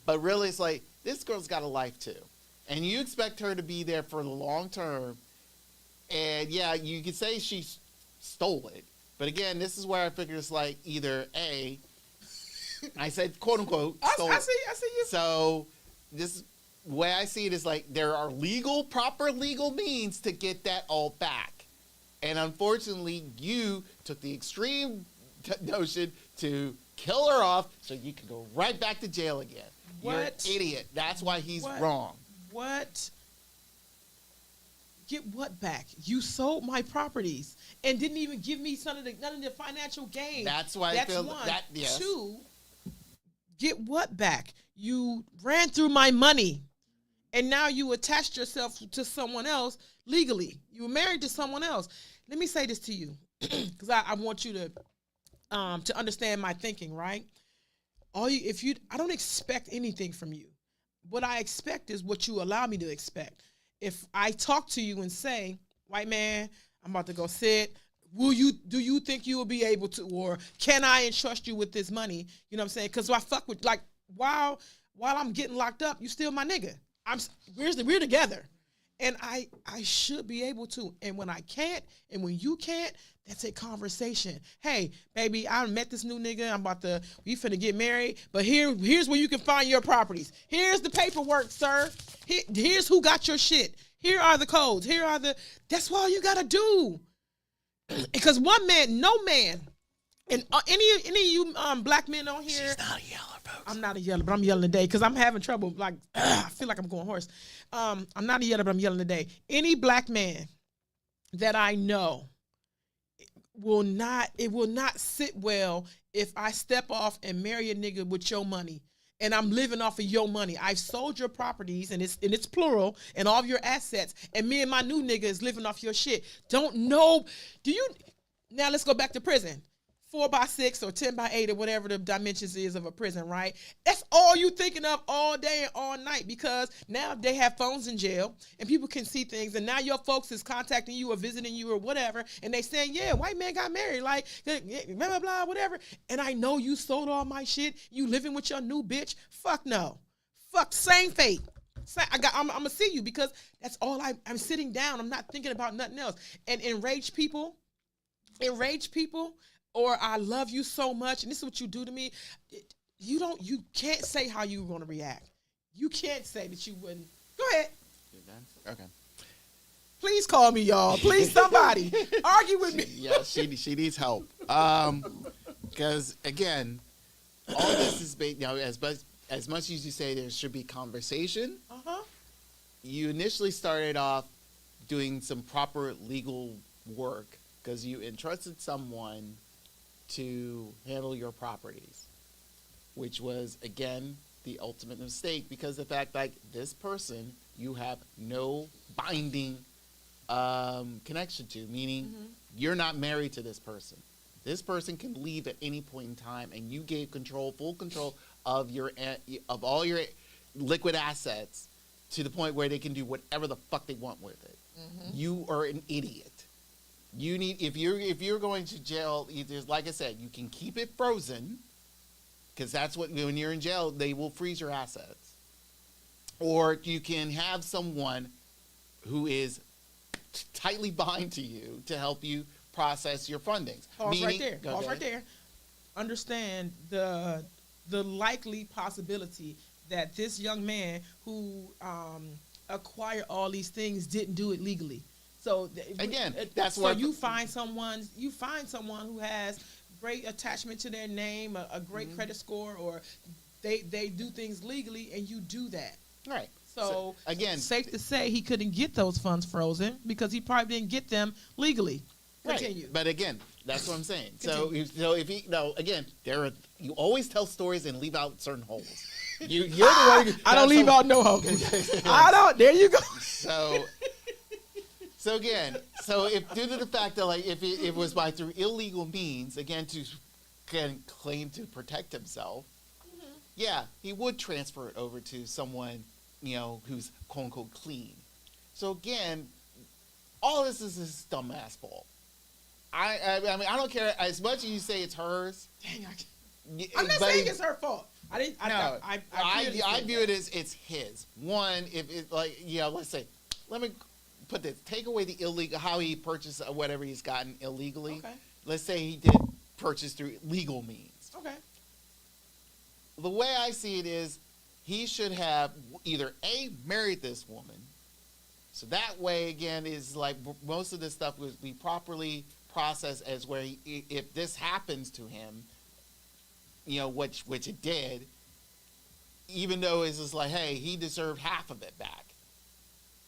But really, it's like this girl's got a life too, and you expect her to be there for the long term. And yeah, you could say she stole it, but again, this is where I figure it's like either A, I said quote unquote stole I see you. So this way I see it is like there are proper legal means to get that all back, and unfortunately, you took the extreme notion to kill her off so you can go right back to jail again. What? You're an idiot. That's why he's wrong. What? Get what back? You sold my properties and didn't even give me none of the financial gain. That's why I feel one. that. Yes. Two. Get what back? You ran through my money, and now you attached yourself to someone else legally. You were married to someone else. Let me say this to you, because I want you to understand my thinking. Right? I don't expect anything from you. What I expect is what you allow me to expect. If I talk to you and say, white man, I'm about to go sit, do you think you will be able to, or can I entrust you with this money? You know what I'm saying? Because I fuck with, like, while I'm getting locked up, you still my nigga. We're together. And I should be able to. And when I can't, and when you can't, that's a conversation. Hey, baby, I met this new nigga. We finna get married. But here's where you can find your properties. Here's the paperwork, sir. Here's who got your shit. Here are the codes. That's all you gotta do. Because no man, and any of you black men on here. She's not a yeller, folks. I'm not a yeller, but I'm yelling today because I'm having trouble. Like, I feel like I'm going hoarse. I'm not a yeller, but I'm yelling today. Any black man that I know will not sit well if I step off and marry a nigga with your money. And I'm living off of your money. I've sold your properties, and it's plural, and all of your assets. And me and my new nigga is living off your shit. Don't know. Now let's go back to prison. 4x6 or 10x8 or whatever the dimensions is of a prison, right? That's all you thinking of all day and all night, because now they have phones in jail and people can see things, and now your folks is contacting you or visiting you or whatever, and they saying, yeah, white man got married, like blah blah blah, whatever. And I know you sold all my shit. You living with your new bitch? Fuck no. Fuck, same fate. I'm gonna see you, because that's all I'm sitting down. I'm not thinking about nothing else. And enraged people, or I love you so much, and this is what you do to me. You can't say how you're going to react. You can't say that you wouldn't. Go ahead. You're done? Okay. Please call me, y'all. Please, somebody argue with me. Yeah, she needs help. Because again, all this is based. As much as you say there should be conversation, you initially started off doing some proper legal work because you entrusted someone to handle your properties, which was, again, the ultimate mistake, because the fact like this person you have no binding connection to, meaning you're not married to this person. This person can leave at any point in time, and you gave full control of all your liquid assets to the point where they can do whatever the fuck they want with it. You are an idiot. You need, if you're going to jail, either, like I said, you can keep it frozen, because that's what, when you're in jail, they will freeze your assets. Or you can have someone who is tightly bind to you to help you process your fundings. Pause right there. Understand the likely possibility that this young man who acquired all these things didn't do it legally. So again, you find someone who has great attachment to their name, a great credit score, or they do things legally, and you do that. Right. So again, safe to say he couldn't get those funds frozen because he probably didn't get them legally. Continue. Right. But again, that's what I'm saying. Continue. So if he again, you always tell stories and leave out certain holes. You're the one. I don't leave out no holes. I don't. There you go. So again, if due to the fact that like if it was by through illegal means, again to claim to protect himself, yeah, he would transfer it over to someone, who's quote unquote clean. So again, all this is his dumbass fault. I mean, I don't care as much as you say it's hers. Dang, I'm not saying it's her fault. I view it as it's his. One, if it let me put this. Take away the illegal, how he purchased whatever he's gotten illegally. Okay. Let's say he did purchase through legal means. Okay. The way I see it is, he should have either married this woman, so that way again is like most of this stuff would be properly processed as where if this happens to him, which it did, even though it's just like, hey, he deserved half of it back.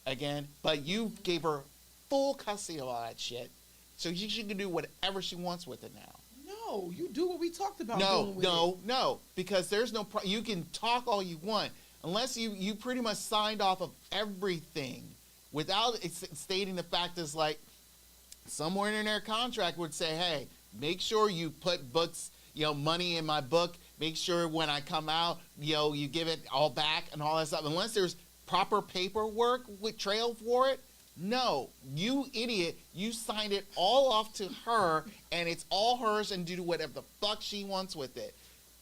Again, but you gave her full custody of all that shit, so she can do whatever she wants with it now. No, you do what we talked about. No, because there's no. You can talk all you want, unless you pretty much signed off of everything without stating the fact is like somewhere in their contract would say, hey, make sure you put books, money in my book. Make sure when I come out, you give it all back and all that stuff. Unless there's proper paperwork with trail for it. No, you idiot, you signed it all off to her and it's all hers and do whatever the fuck she wants with it.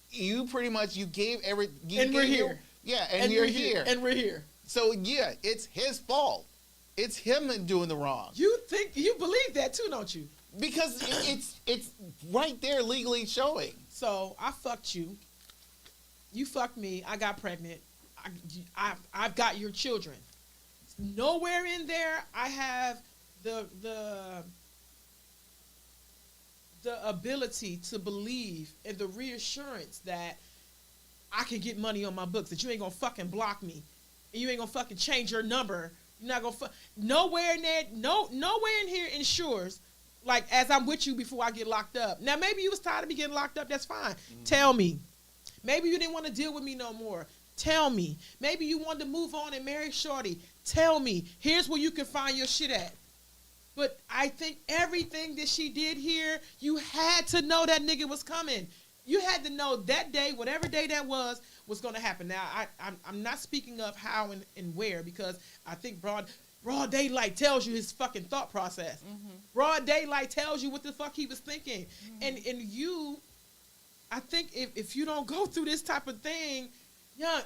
You pretty much, you gave every... And we're here. Yeah, and you're here. And we're here. So yeah, it's his fault. It's him doing the wrong. You believe that too, don't you? Because it's right there legally showing. So I fucked you. You fucked me. I got pregnant. I've got your children. Nowhere in there I have the ability to believe and the reassurance that I can get money on my books, that you ain't gonna fucking block me and you ain't gonna fucking change your number. You're not gonna nowhere in there, nowhere in here ensures like as I'm with you before I get locked up. Now maybe you was tired of me getting locked up, that's fine. Tell me. Maybe you didn't want to deal with me no more. Tell me. Maybe you wanted to move on and marry Shorty. Tell me. Here's where you can find your shit at. But I think everything that she did here, you had to know that nigga was coming. You had to know that day, whatever day that was going to happen. Now, I'm not speaking of how and where because I think broad daylight tells you his fucking thought process. Mm-hmm. Broad daylight tells you what the fuck he was thinking. Mm-hmm. And you, I think if you don't go through this type of thing, yeah,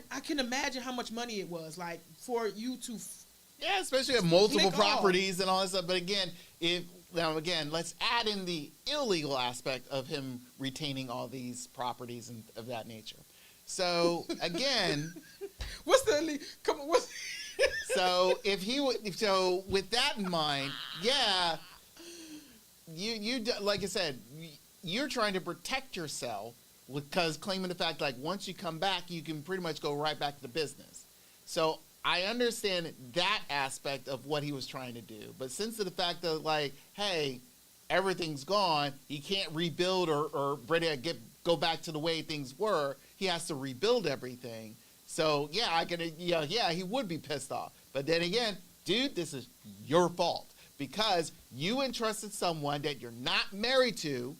I can imagine how much money it was, like, for you to... Yeah, especially with multiple properties and all that stuff. But again, let's add in the illegal aspect of him retaining all these properties and of that nature. So, again... What's the illegal... Come on, what's... So, so, with that in mind, yeah, you like I said, you're trying to protect yourself because claiming the fact like once you come back, you can pretty much go right back to business. So I understand that aspect of what he was trying to do. But since the fact that like, hey, everything's gone, he can't rebuild or go back to the way things were. He has to rebuild everything. So yeah, he would be pissed off. But then again, dude, this is your fault because you entrusted someone that you're not married to.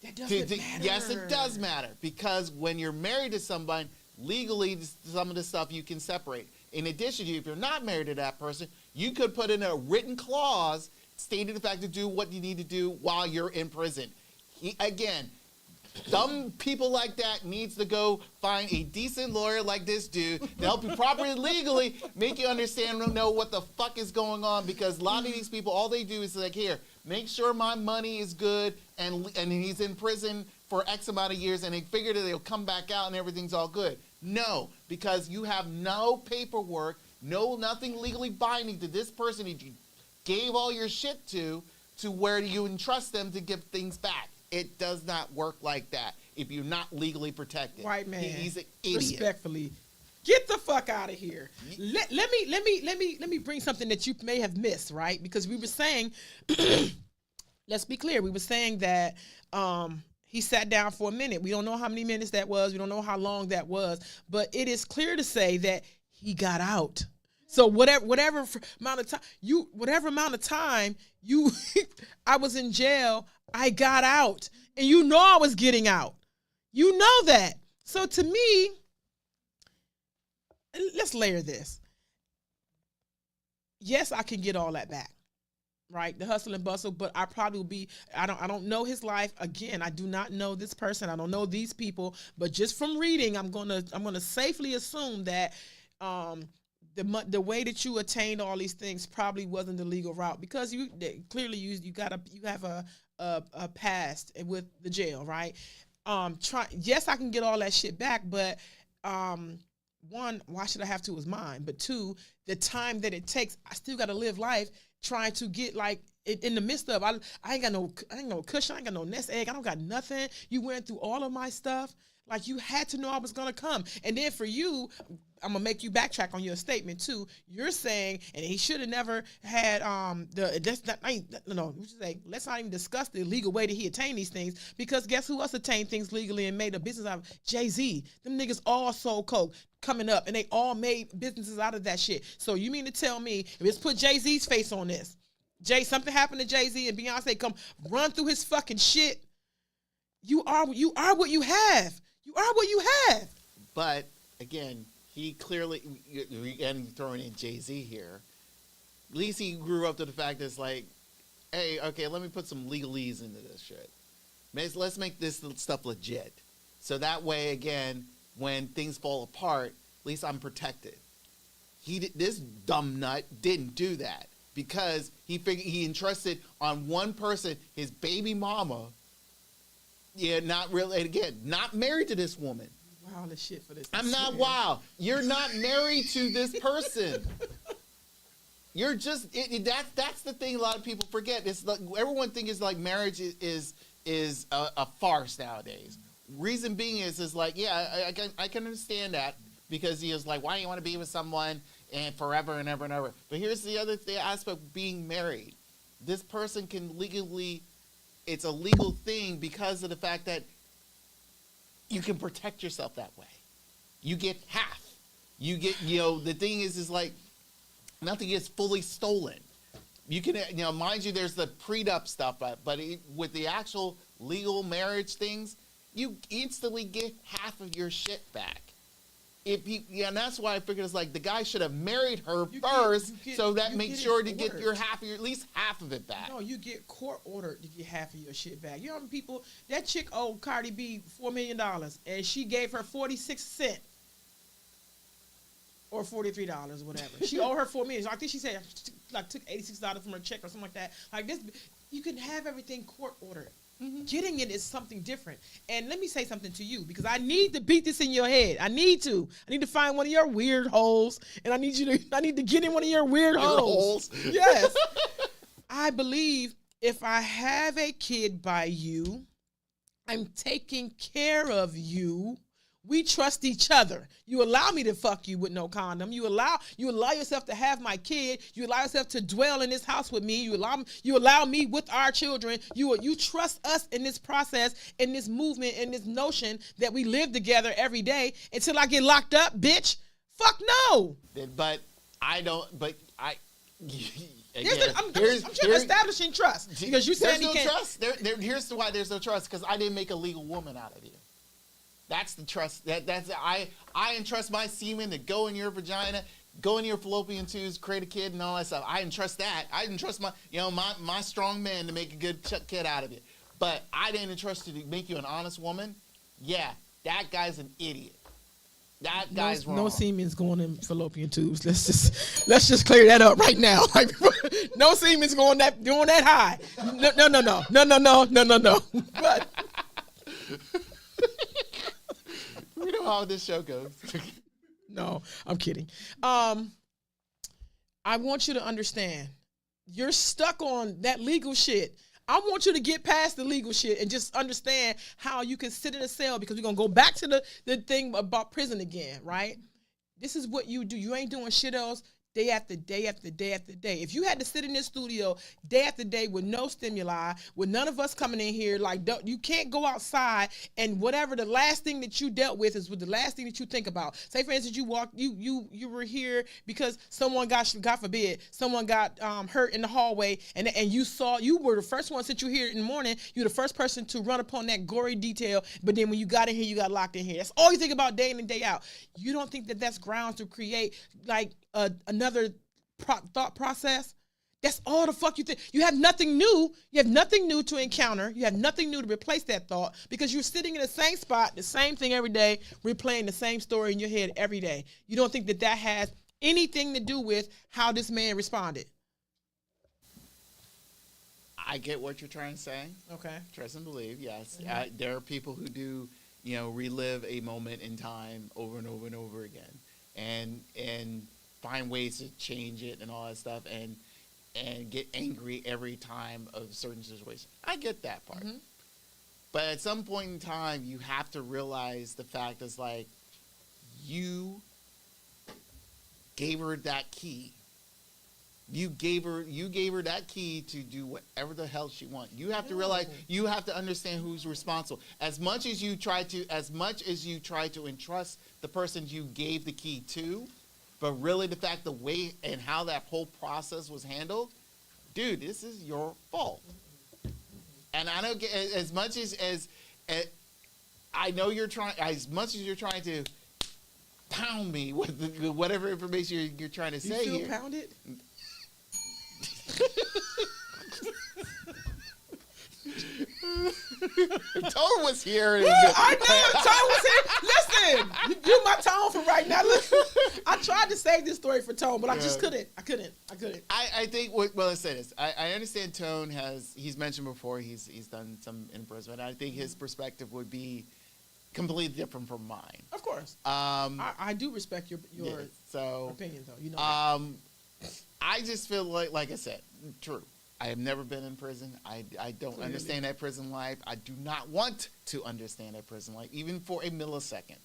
That doesn't matter. Yes, it does matter because when you're married to somebody, legally, some of the stuff you can separate. In addition to, if you're not married to that person, you could put in a written clause stating the fact to do what you need to do while you're in prison. Again, dumb people like that needs to go find a decent lawyer like this dude to help you properly legally make you understand and know what the fuck is going on because a lot of these people, all they do is like, here, make sure my money is good and he's in prison for X amount of years and they figure that they'll come back out and everything's all good. No, because you have no paperwork, nothing legally binding to this person that you gave all your shit to where you entrust them to give things back. It does not work like that if you're not legally protected. White man. He's an idiot. Respectfully, get the fuck out of here. Let me bring something that you may have missed, right? Because we were saying, let's be clear. We were saying that he sat down for a minute. We don't know how many minutes that was. We don't know how long that was. But it is clear to say that he got out. So whatever amount of time I was in jail, I got out. And you know I was getting out. You know that. So to me, let's layer this. Yes, I can get all that back. Right? The hustle and bustle, but I probably will be, I don't know his life. Again, I do not know this person. I don't know these people, but just from reading, I'm going to safely assume that the way that you attained all these things probably wasn't the legal route, because you have a past with the jail, right? Yes, I can get all that shit back, but one, why should I have to? It was mine. But two, the time that it takes, I still got to live life trying to get like in the midst of, I ain't got no cushion, I ain't got no nest egg, I don't got nothing. You went through all of my stuff. Like, you had to know I was going to come. And then for you, I'm going to make you backtrack on your statement too. You're saying, and he should have never had let's not even discuss the legal way that he attained these things, because guess who else attained things legally and made a business out of? Jay-Z. Them niggas all sold coke coming up, and they all made businesses out of that shit. So you mean to tell me, if it's put Jay-Z's face on this, something happened to Jay-Z and Beyonce come run through his fucking shit, you are what you have. You are what you have. But again, he clearly, and throwing in Jay-Z here, at least he grew up to the fact that it's like, hey, okay, let me put some legalese into this shit. Let's make this stuff legit. So that way, again, when things fall apart, at least I'm protected. This dumb nut didn't do that, because he entrusted on one person, his baby mama. Yeah, not really. And again, not married to this woman. Wow, the shit for this. I'm not wild. You're not married to this person. You're just that's the thing a lot of people forget. It's like everyone thinks like marriage is a farce nowadays. Reason being is like, yeah, I can understand that, because he was like, why do you want to be with someone and forever and ever and ever? But here's the other aspect of being married. This person can legally. It's a legal thing because of the fact that you can protect yourself that way. You get half. You get, the thing is like, nothing gets fully stolen. You can, mind you, there's the prenup stuff, but with the actual legal marriage things, you instantly get half of your shit back. And that's why I figured it's like the guy should have married her first, so that makes sure to get your at least half of it back. No, you get court ordered to get half of your shit back. You know how many people, that chick owed Cardi B $4 million, and she gave her 46 cents or $43 or whatever. She owed her $4 million. I think she said like took $86 from her check or something like that. Like this, you can have everything court ordered. Mm-hmm. Getting it is something different. And let me say something to you, because I need to beat this in your head. I need to find one of your weird holes, and I need to get in one of your weird holes. Yes. I believe if I have a kid by you, I'm taking care of you. We trust each other. You allow me to fuck you with no condom. You allow yourself to have my kid. You allow yourself to dwell in this house with me. You allow me with our children. You trust us in this process, in this movement, in this notion that we live together every day until I get locked up, bitch. Fuck no. But I don't. But I. Again, I'm just establishing trust, because you said there's no trust. Here's why there's no trust, because I didn't make a legal woman out of you. That's the trust. I entrust my semen to go in your vagina, go in your fallopian tubes, create a kid, and all that stuff. I entrust that. I entrust my strong man to make a good kid out of you. But I didn't entrust you to make you an honest woman. Yeah, that guy's an idiot. That guy's wrong. No semen's going in fallopian tubes. Let's just clear that up right now. Like, no semen's going that high. No. But we know how this show goes. No, I'm kidding. I want you to understand. You're stuck on that legal shit. I want you to get past the legal shit and just understand how you can sit in a cell, because we're going to go back to the thing about prison again, right? This is what you do. You ain't doing shit else day after day after day after day. If you had to sit in this studio day after day with no stimuli, with none of us coming in here, like, you can't go outside and whatever the last thing that you dealt with is with the last thing that you think about. Say, for instance, you were here because someone got, God forbid, someone got hurt in the hallway, and you were the first one, since you here in the morning, you're the first person to run upon that gory detail, but then when you got in here, you got locked in here. That's all you think about day in and day out. You don't think that that's grounds to create, like, another thought process? That's all the fuck you think. You have nothing new. You have nothing new to encounter. You have nothing new to replace that thought, because you're sitting in the same spot, the same thing every day, replaying the same story in your head every day. You don't think that that has anything to do with how this man responded? I get what you're trying to say. Okay. Trust and believe, yes. Mm-hmm. There are people who do, relive a moment in time over and over and over again, and find ways to change it and all that stuff, and get angry every time of certain situations. I get that part. Mm-hmm. But at some point in time, you have to realize the fact is, like, you gave her that key. You gave her that key to do whatever the hell she wants. You have to realize, you have to understand who's responsible. As much as you try to entrust the person you gave the key to, but really the way and how that whole process was handled, dude, this is your fault. And I don't get, as much as I know you're trying, as much as you're trying to pound me with whatever information you're trying to say here. You feel pounded? Tone was here. I know Tone was here. Listen, you my Tone for right now. Listen, I tried to save this story for Tone, but I just couldn't. I couldn't. I think. Well, let's say this. I understand Tone he's mentioned before. He's done some imprisonment. I think his perspective would be completely different from mine. Of course. I do respect your opinion, though. You know. I just feel like I said, true. I have never been in prison. I don't understand that prison life. I do not want to understand that prison life, even for a millisecond.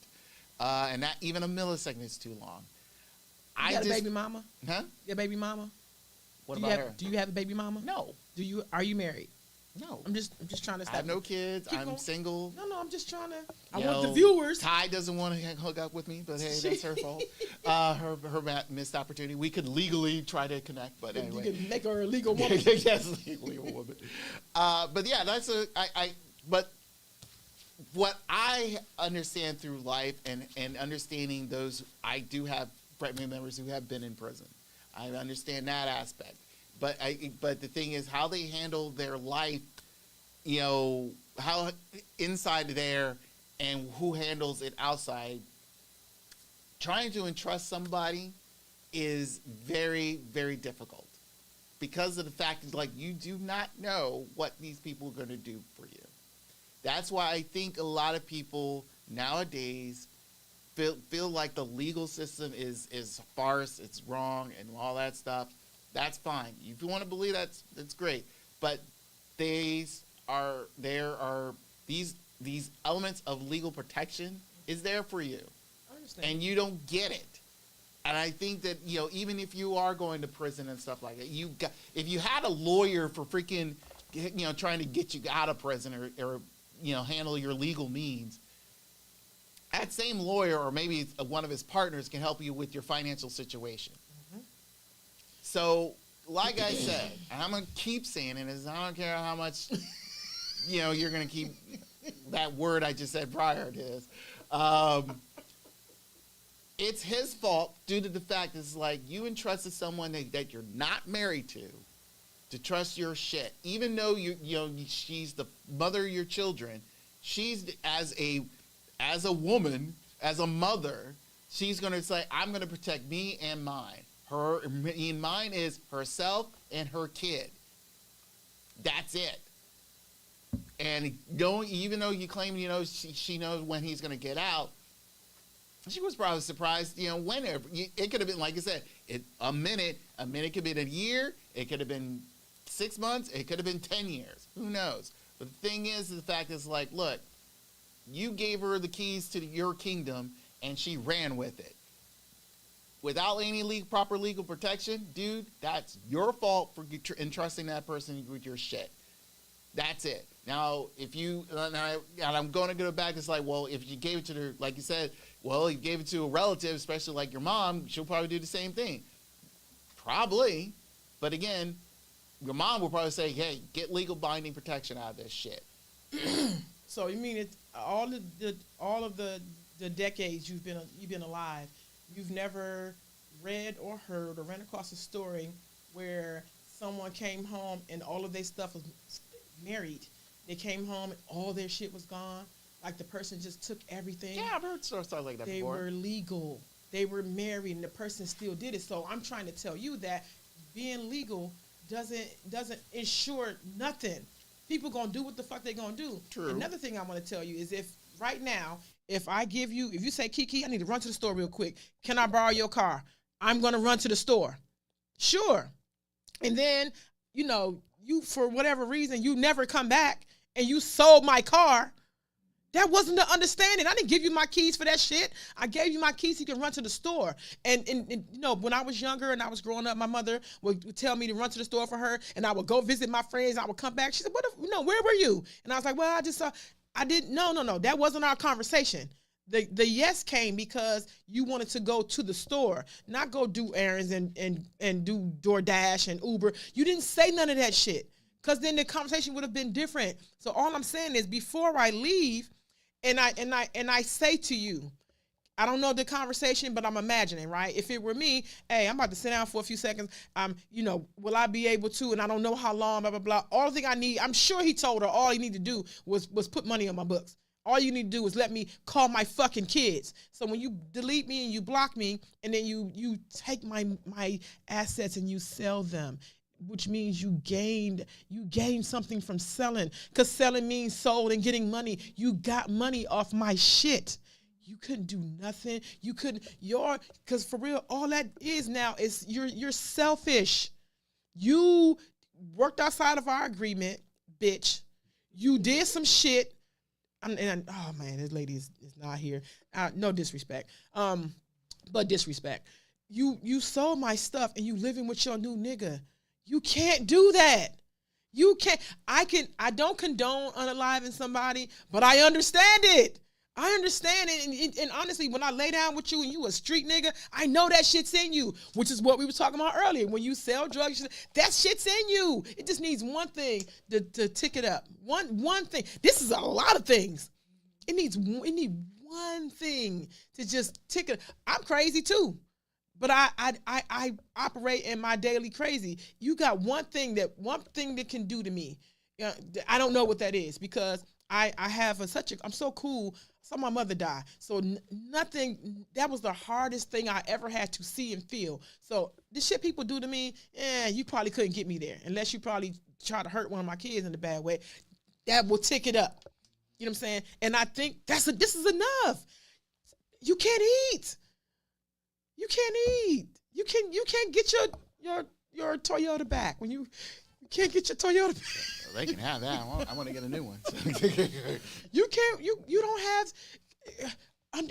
And not even a millisecond is too long. You got a baby mama? Huh? Your baby mama? What about her? Do you have a baby mama? No. Are you married? No. I'm just trying to. I have no kids. I'm single. No, I'm just trying to. I want the viewers. Ty doesn't want to hook up with me, but hey, that's her fault. Her missed opportunity. We could legally try to connect, but anyway. You can make her a legal woman. Yes, legal woman. But yeah, but what I understand through life and understanding those, I do have family members who have been in prison. I understand that aspect. But the thing is, how they handle their life, how inside there and who handles it outside. Trying to entrust somebody is very, very difficult, because of the fact that, like, you do not know what these people are going to do for you. That's why I think a lot of people nowadays feel like the legal system is a farce, it's wrong, and all that stuff. That's fine. If you want to believe that's great. But there are these elements of legal protection is there for you. I understand. And you don't get it. And I think that, even if you are going to prison and stuff like that, if you had a lawyer for freaking, trying to get you out of prison or handle your legal means, that same lawyer or maybe one of his partners can help you with your financial situation. So, like I said, and I'm going to keep saying it, is I don't care how much, you're going to keep that word I just said prior to this. It's his fault due to the fact it's like you entrusted someone that you're not married to trust your shit. Even though she's the mother of your children, she's as a woman, as a mother, she's going to say, I'm going to protect me and mine. Mine is herself and her kid. That's it. And even though you claim, she knows when he's going to get out, she was probably surprised, whenever. It could have been, like I said, a minute could have been a year, it could have been 6 months. It could have been 10 years. Who knows? But the thing is the fact is like, look, you gave her the keys to your kingdom, and she ran with it. Without any proper legal protection, dude, that's your fault for entrusting that person with your shit. That's it. Now, if you, and I'm going to go back, it's like, well, if you gave it to her, like you said, well, you gave it to a relative, especially like your mom, she'll probably do the same thing. Probably. But again, your mom will probably say, hey, get legal binding protection out of this shit. So you mean it's all of the decades you've been alive, you've never read or heard or ran across a story where someone came home and all of their stuff was married. They came home and all their shit was gone. Like the person just took everything. Yeah, I've heard stuff like that before. They were legal. They were married and the person still did it. So I'm trying to tell you that being legal doesn't ensure nothing. People gonna do what the fuck they gonna do. True. Another thing I want to tell you is if right now, if you say, Kiki, I need to run to the store real quick. Can I borrow your car? I'm gonna run to the store. Sure. And then, you for whatever reason, you never come back and you sold my car. That wasn't the understanding. I didn't give you my keys for that shit. I gave you my keys so you can run to the store. And when I was younger and I was growing up, my mother would tell me to run to the store for her, and I would go visit my friends. I would come back. She said, where were you? And I was like, well, I just saw. I didn't. No. That wasn't our conversation. The yes came because you wanted to go to the store, not go do errands and do DoorDash and Uber. You didn't say none of that shit because then the conversation would have been different. So all I'm saying is before I leave, and I say to you, I don't know the conversation, but I'm imagining, right? If it were me, hey, I'm about to sit down for a few seconds. Will I be able to? And I don't know how long, blah, blah, blah. All the thing I need, I'm sure he told her all he needed to do was put money on my books. All you need to do is let me call my fucking kids. So when you delete me and you block me, and then you take my assets and you sell them, which means you gained something from selling, because selling means sold and getting money. You got money off my shit. You couldn't do nothing. You couldn't, because for real, all that is now is you're selfish. You worked outside of our agreement, bitch. You did some shit. Oh man, this lady is not here. No disrespect. But disrespect. You sold my stuff and you living with your new nigga. You can't do that. You can't. I don't condone unaliving somebody, but I understand it. I understand it. And honestly, when I lay down with you and you a street nigga, I know that shit's in you, which is what we were talking about earlier. When you sell drugs, that shit's in you. It just needs one thing to tick it up. One thing. This is a lot of things. It needs one thing to just tick it. I'm crazy too. But I operate in my daily crazy. You got one thing that can do to me. I don't know what that is because I have I'm so cool. I saw my mother die. So nothing, that was the hardest thing I ever had to see and feel. So the shit people do to me, you probably couldn't get me there unless you probably try to hurt one of my kids in a bad way. That will tick it up. You know what I'm saying? And I think this is enough. You can't eat. You can't eat. You can't get your Toyota back when you can't get your Toyota back. Well, they can have that. I want to get a new one. You can't. You don't have.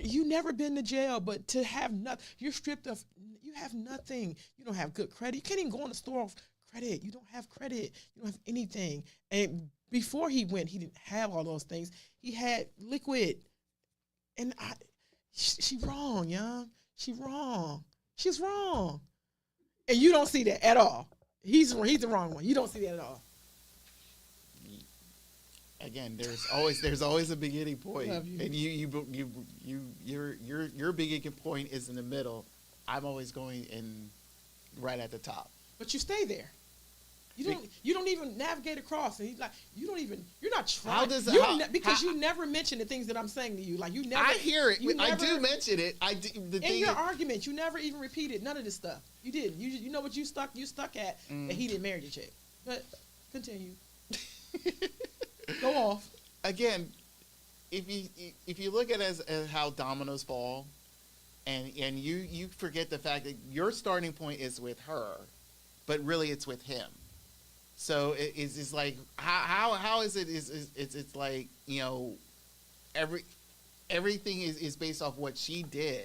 You never been to jail, but to have nothing, you're stripped of. You have nothing. You don't have good credit. You can't even go in the store off credit. You don't have credit. You don't have anything. And before he went, he didn't have all those things. He had liquid. And she wrong, young. She's wrong. She's wrong. And you don't see that at all. He's the wrong one. You don't see that at all. Again, there's always a beginning point. Love you. And your beginning point is in the middle. I'm always going in right at the top. But you stay there. You don't even navigate across, and he's like, you're not trying. Because you never mention the things that I'm saying to you. Like you never. I hear it. I do mention it. In your argument, you never even repeated none of this stuff. You didn't. You know what you stuck at that he didn't marry the chick. But continue. Go off. Again, if you look at it as how dominoes fall, and you forget the fact that your starting point is with her, but really it's with him. So it's like how is it it's like, you know, everything is based off what she did.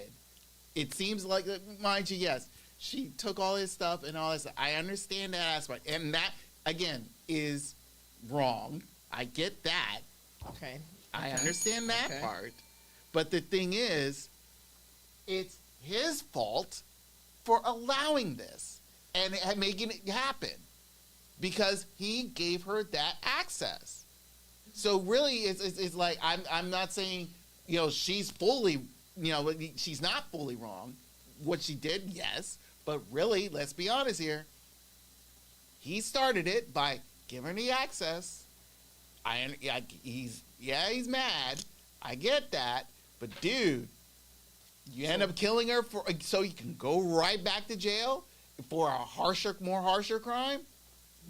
It seems like, mind you, yes, she took all his stuff and all this. I understand that aspect, and that again is wrong. I get that. Okay. I understand that Okay. part. But the thing is, it's his fault for allowing this and making it happen because he gave her that access. So really, it's like I'm not saying, you know, she's fully, you know, she's not fully wrong. What she did, yes, but really, let's be honest here. He started it by giving her the access. He's mad. I get that, but dude, you end up killing her so you can go right back to jail for a more harsher crime.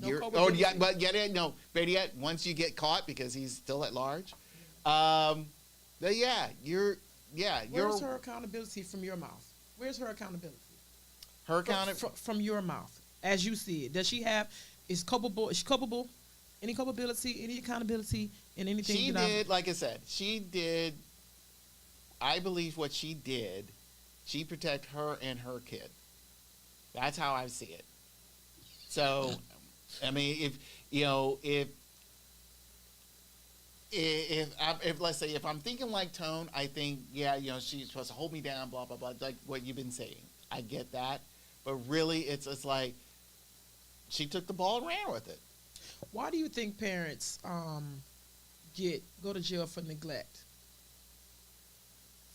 But yet once you get caught because he's still at large. But Where's her accountability from your mouth? Where's her accountability? Her accountability from your mouth, as you see it. Does she have? Is she culpable? Any culpability? Any accountability in anything? She did, like I said, she did. I believe what she did, she protected her and her kid. That's how I see it. So, I mean, if let's say if I'm thinking like Tone, I think she's supposed to hold me down, blah blah blah, like what you've been saying. I get that, but really, it's like she took the ball and ran with it. Why do you think parents go to jail for neglect?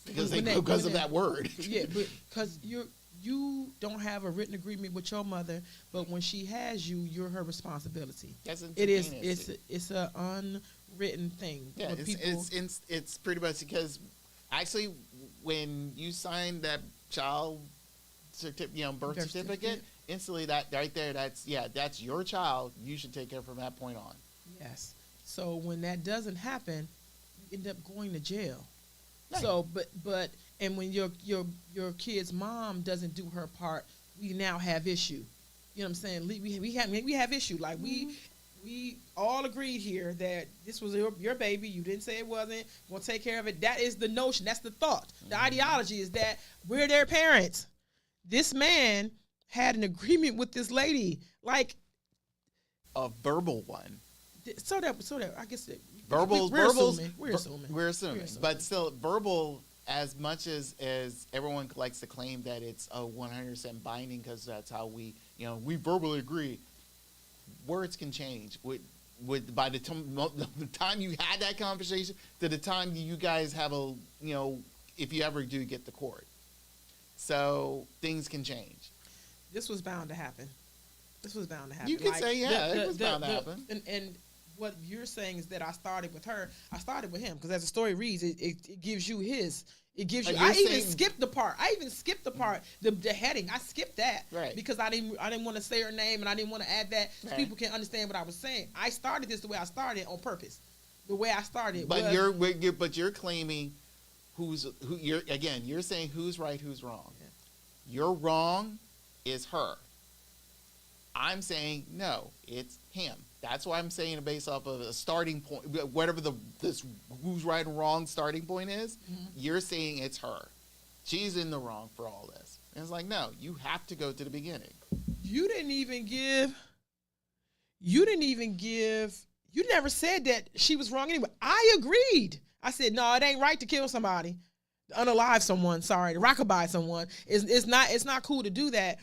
Because of that word. Yeah, because you don't have a written agreement with your mother, but when she has you, you're her responsibility. It is. It's an unwritten thing. Yeah, it's pretty much because actually when you sign that child birth certificate, instantly that right there, that's your child. You should take care from that point on. Yes. So when that doesn't happen, you end up going to jail. Right. So, but when your kid's mom doesn't do her part, we now have issue. You know what I'm saying? We have issue. Like we all agreed here that this was your baby. You didn't say it wasn't. We're gonna take care of it. That is the notion. That's the thought. The ideology is that we're their parents. This man had an agreement with this lady, like a verbal one. So that I guess we're assuming. But still, verbal, as much as everyone likes to claim that it's a 100% binding because that's how we verbally agree. Words can change. By the time you had that conversation to the time you guys have if you ever do get to court. So things can change. This was bound to happen. You could say, it was bound to happen. And what you're saying is that I started with her. I started with him because as the story reads, it gives you his. It gives you. I even skipped the part. The heading. I skipped that because I didn't want to say her name and I didn't want to add that so people can understand what I was saying. I started this the way I started on purpose. The way I started. But you're claiming you're saying who's right, who's wrong. Yeah. You're wrong is her. I'm saying no, it's him. That's why I'm saying it based off of a starting point, whatever this who's right and wrong starting point is. Mm-hmm. You're saying it's her. She's in the wrong for all this. And it's like, no, you have to go to the beginning. You never said that she was wrong anyway. I agreed. I said, no, it ain't right to kill somebody, to unalive someone, to rockabye someone. It's not cool to do that.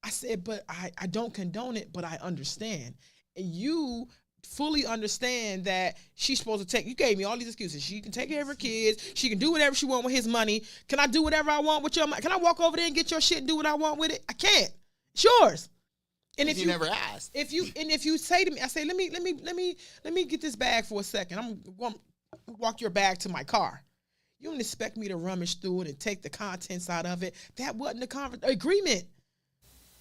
I said, but I don't condone it, but I understand. And you fully understand that she's supposed to take, you gave me all these excuses. She can take care of her kids. She can do whatever she wants with his money. Can I do whatever I want with your money? Can I walk over there and get your shit and do what I want with it? I can't. It's yours. And if you never asked. If you say to me, I say, let me get this bag for a second. I'm going to walk your bag to my car. You don't expect me to rummage through it and take the contents out of it. That wasn't the agreement.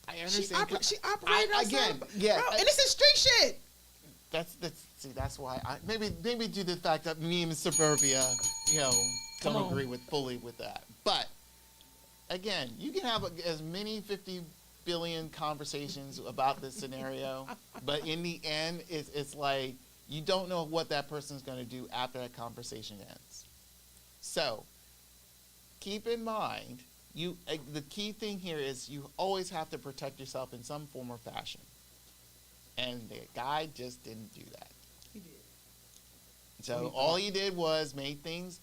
I understand. She operated again, yeah, bro, and this is street shit. That's why I maybe due to the fact that me and Suburbia, don't agree fully with that. But again, you can have as many 50 billion conversations about this scenario, but in the end, it's like you don't know what that person's going to do after that conversation ends. So keep in mind, the key thing here is you always have to protect yourself in some form or fashion. And the guy just didn't do that. He did. So all he did was made things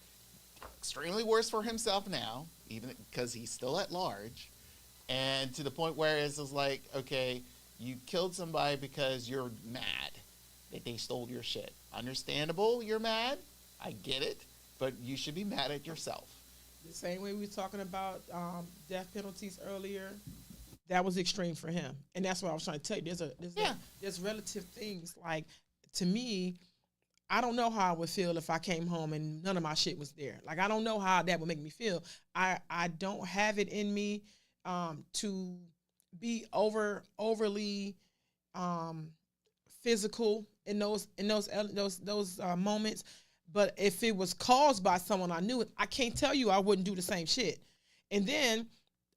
extremely worse for himself now, even because he's still at large. And to the point where it's just like, okay, you killed somebody because you're mad that they stole your shit. Understandable, you're mad. I get it. But you should be mad at yourself. The same way we were talking about death penalties earlier, that was extreme for him. And that's what I was trying to tell you. There's relative things. Like, to me, I don't know how I would feel if I came home and none of my shit was there. Like, I don't know how that would make me feel. I don't have it in me to be overly physical in those moments. But if it was caused by someone I knew, I can't tell you I wouldn't do the same shit. And then,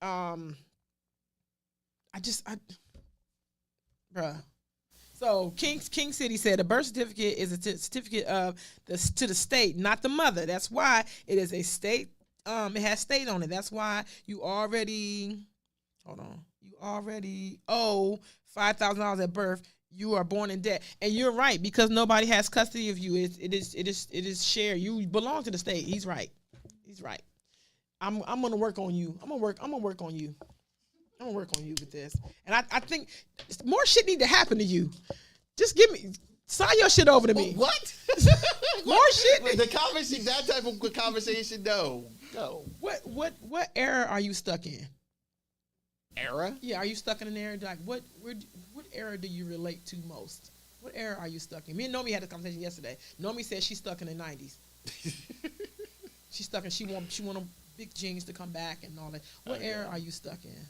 bruh. So King City said a birth certificate is a certificate of to the state, not the mother. That's why it is a state. It has state on it. That's why you already owe $5,000 at birth. You are born in debt, and you're right, because nobody has custody of you. It is shared. You belong to the state. He's right. I'm gonna work on you. I'm gonna work on you. I'm gonna work on you with this. And I think more shit need to happen to you. Just sign your shit over to me. What? More shit. The conversation, that type of conversation, no. What era are you stuck in? Era? Yeah, are you stuck in an era? Like, what era do you relate to most? What era are you stuck in? Me and Nomi had a conversation yesterday. Nomi said she's stuck in the 90s. She's stuck in, she want big jeans to come back and all that. What era are you stuck in?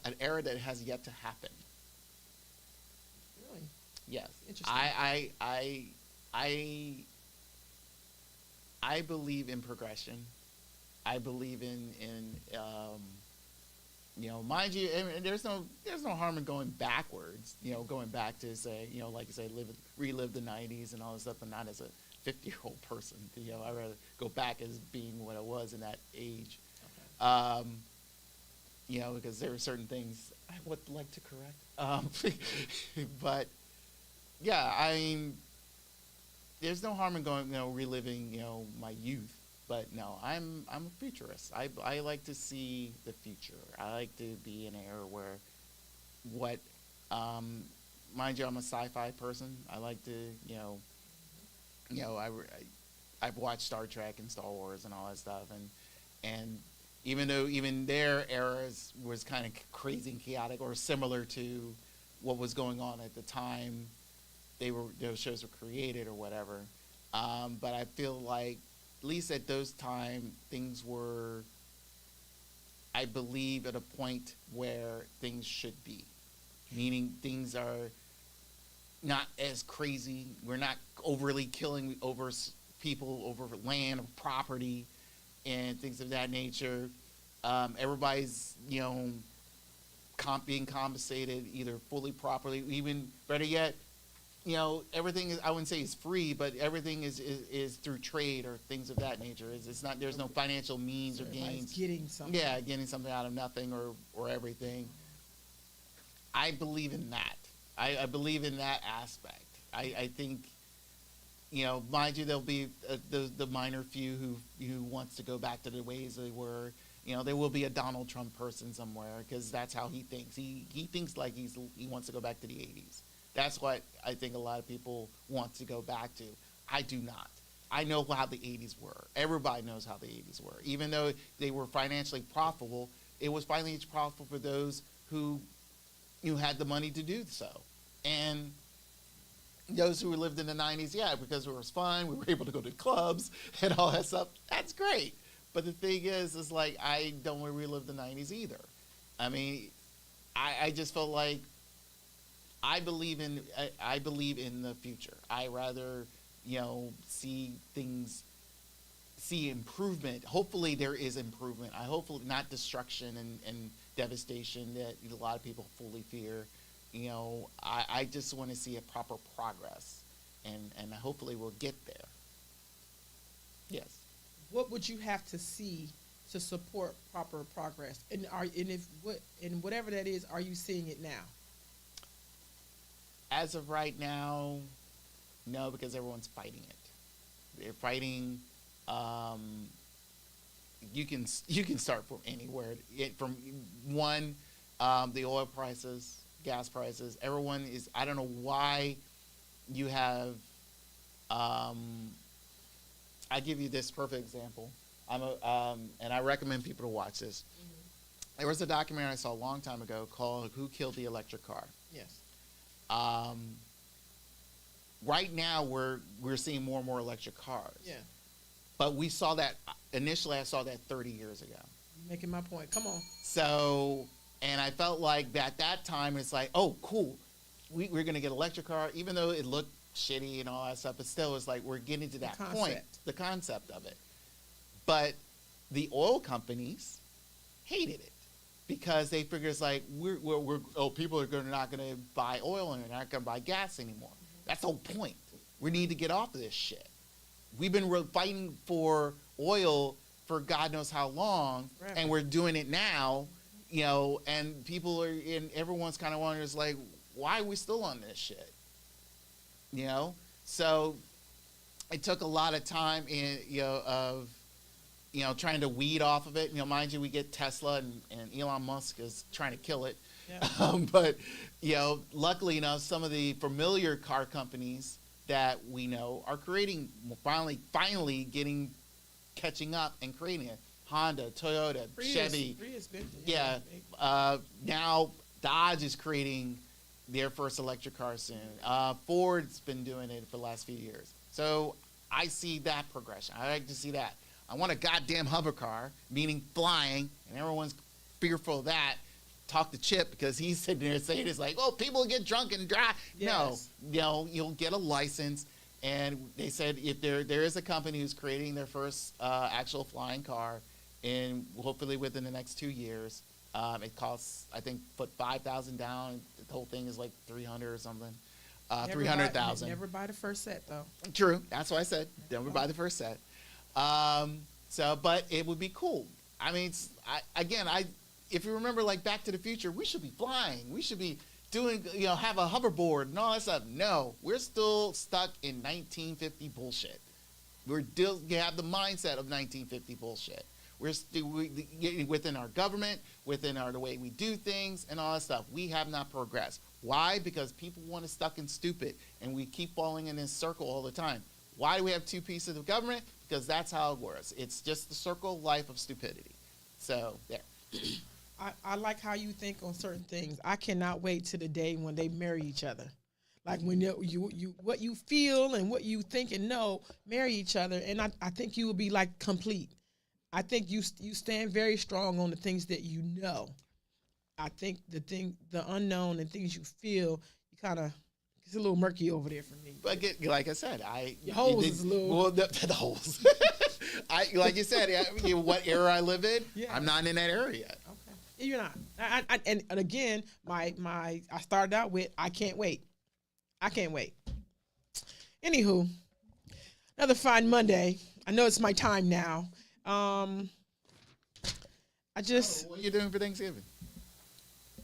An era that has yet to happen. Really? Yes. Interesting. I believe in progression. I believe in mind you, and there's no harm in going backwards. Going back to say, like you say, relive the 90s and all this stuff, but not as a 50-year-old person. I'd rather go back as being what I was in that age. Okay. Because there are certain things I would like to correct. But yeah, I mean, there's no harm in going, reliving, my youth. But no, I'm a futurist. I like to see the future. I like to be in an era where mind you, I'm a sci-fi person. I like to, I've watched Star Trek and Star Wars and all that stuff, and even though their eras was kind of crazy and chaotic or similar to what was going on at the time those shows were created or whatever, but I feel like at least at those times, things were, I believe, at a point where things should be. Meaning things are not as crazy. We're not overly killing over people, over land, or property, and things of that nature. Everybody's, being compensated either fully, properly, even better yet, everything is, I wouldn't say is free, but everything is through trade or things of that nature. It's not, there's no financial means or gains. Getting something. Yeah, getting something out of nothing or everything. I believe in that. I believe in that aspect. I think, mind you, there'll be the minor few who wants to go back to the ways they were. There will be a Donald Trump person somewhere because that's how he thinks. He thinks like he wants to go back to the 80s. That's what I think a lot of people want to go back to. I do not. I know how the 80s were. Everybody knows how the 80s were. Even though they were financially profitable, it was financially profitable for those who had the money to do so. And those who lived in the 90s, yeah, because it was fun, we were able to go to clubs and all that stuff. That's great. But the thing is like, I don't want to relive the 90s either. I mean, I just felt like I believe in the future. I rather, see improvement. Hopefully there is improvement. I hopefully not destruction devastation that a lot of people fully fear. I just want to see a proper progress, and hopefully we'll get there. Yes. What would you have to see to support proper progress? And whatever that is, are you seeing it now? As of right now, no, because everyone's fighting it. They're fighting. You can start from anywhere. From one, the oil prices, gas prices. Everyone is. I don't know why you have. I give you this perfect example. And I recommend people to watch this. Mm-hmm. There was a documentary I saw a long time ago called "Who Killed the Electric Car." Yes. Right now we're seeing more and more electric cars. Yeah. But we saw that initially. I saw that 30 years ago. Making my point. Come on. So, and I felt like at that time it's like, oh, cool, we're gonna get electric car, even though it looked shitty and all that stuff. But still, it's like we're getting to that point, the concept of it. But the oil companies hated it because they figure it's like people are not gonna buy oil and they're not gonna buy gas anymore. Mm-hmm. That's the whole point. We need to get off of this shit. We've been fighting for oil for God knows how long, right, and we're doing it now, and people are, and everyone's kind of wondering, like, why are we still on this shit? So it took a lot of time trying to weed off of it. Mind you, we get Tesla and Elon Musk is trying to kill it. Yeah. But luckily enough, some of the familiar car companies that we know are finally catching up and creating it. Honda, Toyota, Chevy. Yeah. Now Dodge is creating their first electric car soon. Ford's been doing it for the last few years. So I see that progression. I like to see that. I want a goddamn hover car, meaning flying, and everyone's fearful of that. Talk to Chip because he's sitting there saying it's like, oh, people get drunk and drive. Yes. No, you'll get a license. And they said if there is a company who's creating their first actual flying car, and hopefully within the next 2 years, it costs, I think, put $5,000 down. The whole thing is like $300 or something. $300,000. Never buy the first set though. True, that's what I said. Never buy the first set. But it would be cool. I mean, if you remember, like Back to the Future, we should be flying. We should be doing, have a hoverboard and all that stuff. No, we're still stuck in 1950 bullshit. You have the mindset of 1950 bullshit. We're still within our government, within the way we do things and all that stuff. We have not progressed. Why? Because people want to stuck and stupid, and we keep falling in this circle all the time. Why do we have two pieces of government? Because that's how it works. It's just the circle of life of stupidity. So, there. I like how you think on certain things. I cannot wait to the day when they marry each other. Like when you what you feel and what you think and know marry each other, and I think you will be like complete. I think you stand very strong on the things that you know. I think the unknown and things you feel, you kind of, it's a little murky over there for me. But like I said, your holes is a little. Well, the holes. Like you said, what era I live in, yeah. I'm not in that area yet. Okay, you're not. And again, I started out with I can't wait. I can't wait. Anywho, another fine Monday. I know it's my time now. What are you doing for Thanksgiving?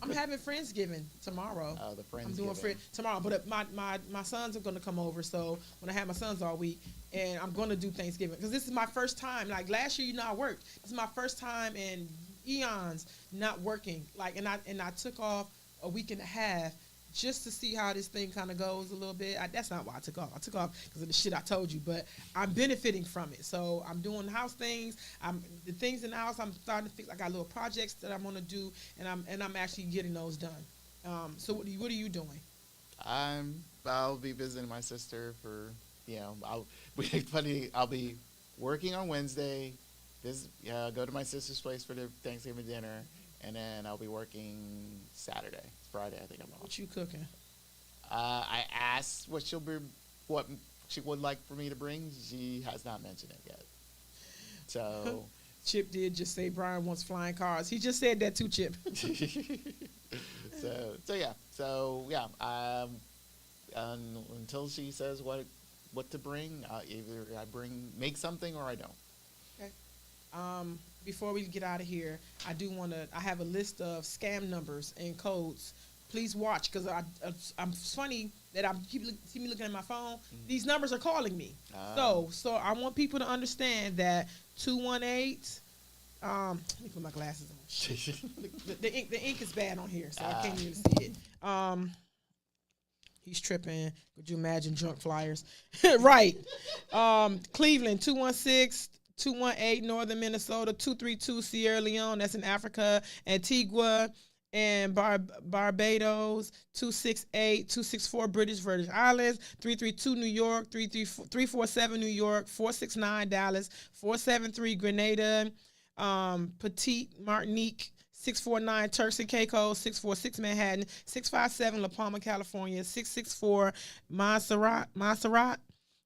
I'm having Friendsgiving tomorrow. Oh, the Friendsgiving. I'm doing tomorrow, but my sons are going to come over. So when I have my sons all week, and I'm going to do Thanksgiving because this is my first time. Like last year, I worked. This is my first time in eons not working. Like, and I took off a week and a half just to see how this thing kind of goes a little bit. That's not why I took off. I took off because of the shit I told you, but I'm benefiting from it. So I'm doing house things. The things in the house I'm starting to fix. I got little projects that I'm gonna do, and I'm actually getting those done. So what are you doing? I'll be visiting my sister for I'll be working on Wednesday. Go to my sister's place for the Thanksgiving dinner. And then I'll be working Saturday. It's Friday, I think I'm off. What you cooking? I asked what she would like for me to bring. She has not mentioned it yet. So Chip did just say Brian wants flying cars. He just said that too, Chip. So yeah. Until she says what to bring, either I make something or I don't. Okay. Before we get out of here, I have a list of scam numbers and codes. Please watch, because I'm funny that see me looking at my phone. Mm-hmm. These numbers are calling me. So I want people to understand that 218. Let me put my glasses on. the ink is bad on here, so I can't even see it. He's tripping. Could you imagine junk flyers? Right. Cleveland 216-218, Northern Minnesota 232, Sierra Leone, that's in Africa, Antigua and Barbados 268-264, British Virgin Islands 332, New York 347, New York 469, Dallas 473, Grenada, Petite Martinique 649, Turks and Caicos 646, Manhattan 657, La Palma, California 664, Montserrat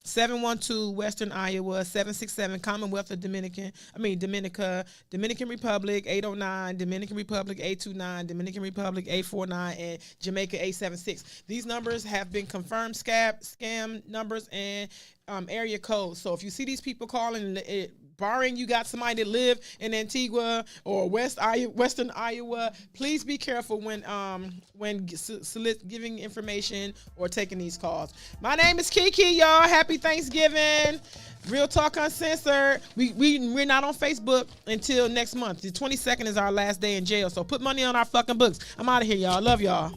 712, Western Iowa 767, Commonwealth of Dominican Republic 809, Dominican Republic 829, Dominican Republic 849, and Jamaica 876. These numbers have been confirmed scam numbers and area codes. So if you see these people calling, barring you got somebody that live in Antigua or Western Iowa, please be careful when giving information or taking these calls. My name is Kiki, y'all. Happy Thanksgiving. Real Talk Uncensored. We're not on Facebook until next month. The 22nd is our last day in jail, so put money on our fucking books. I'm out of here, y'all. Love y'all.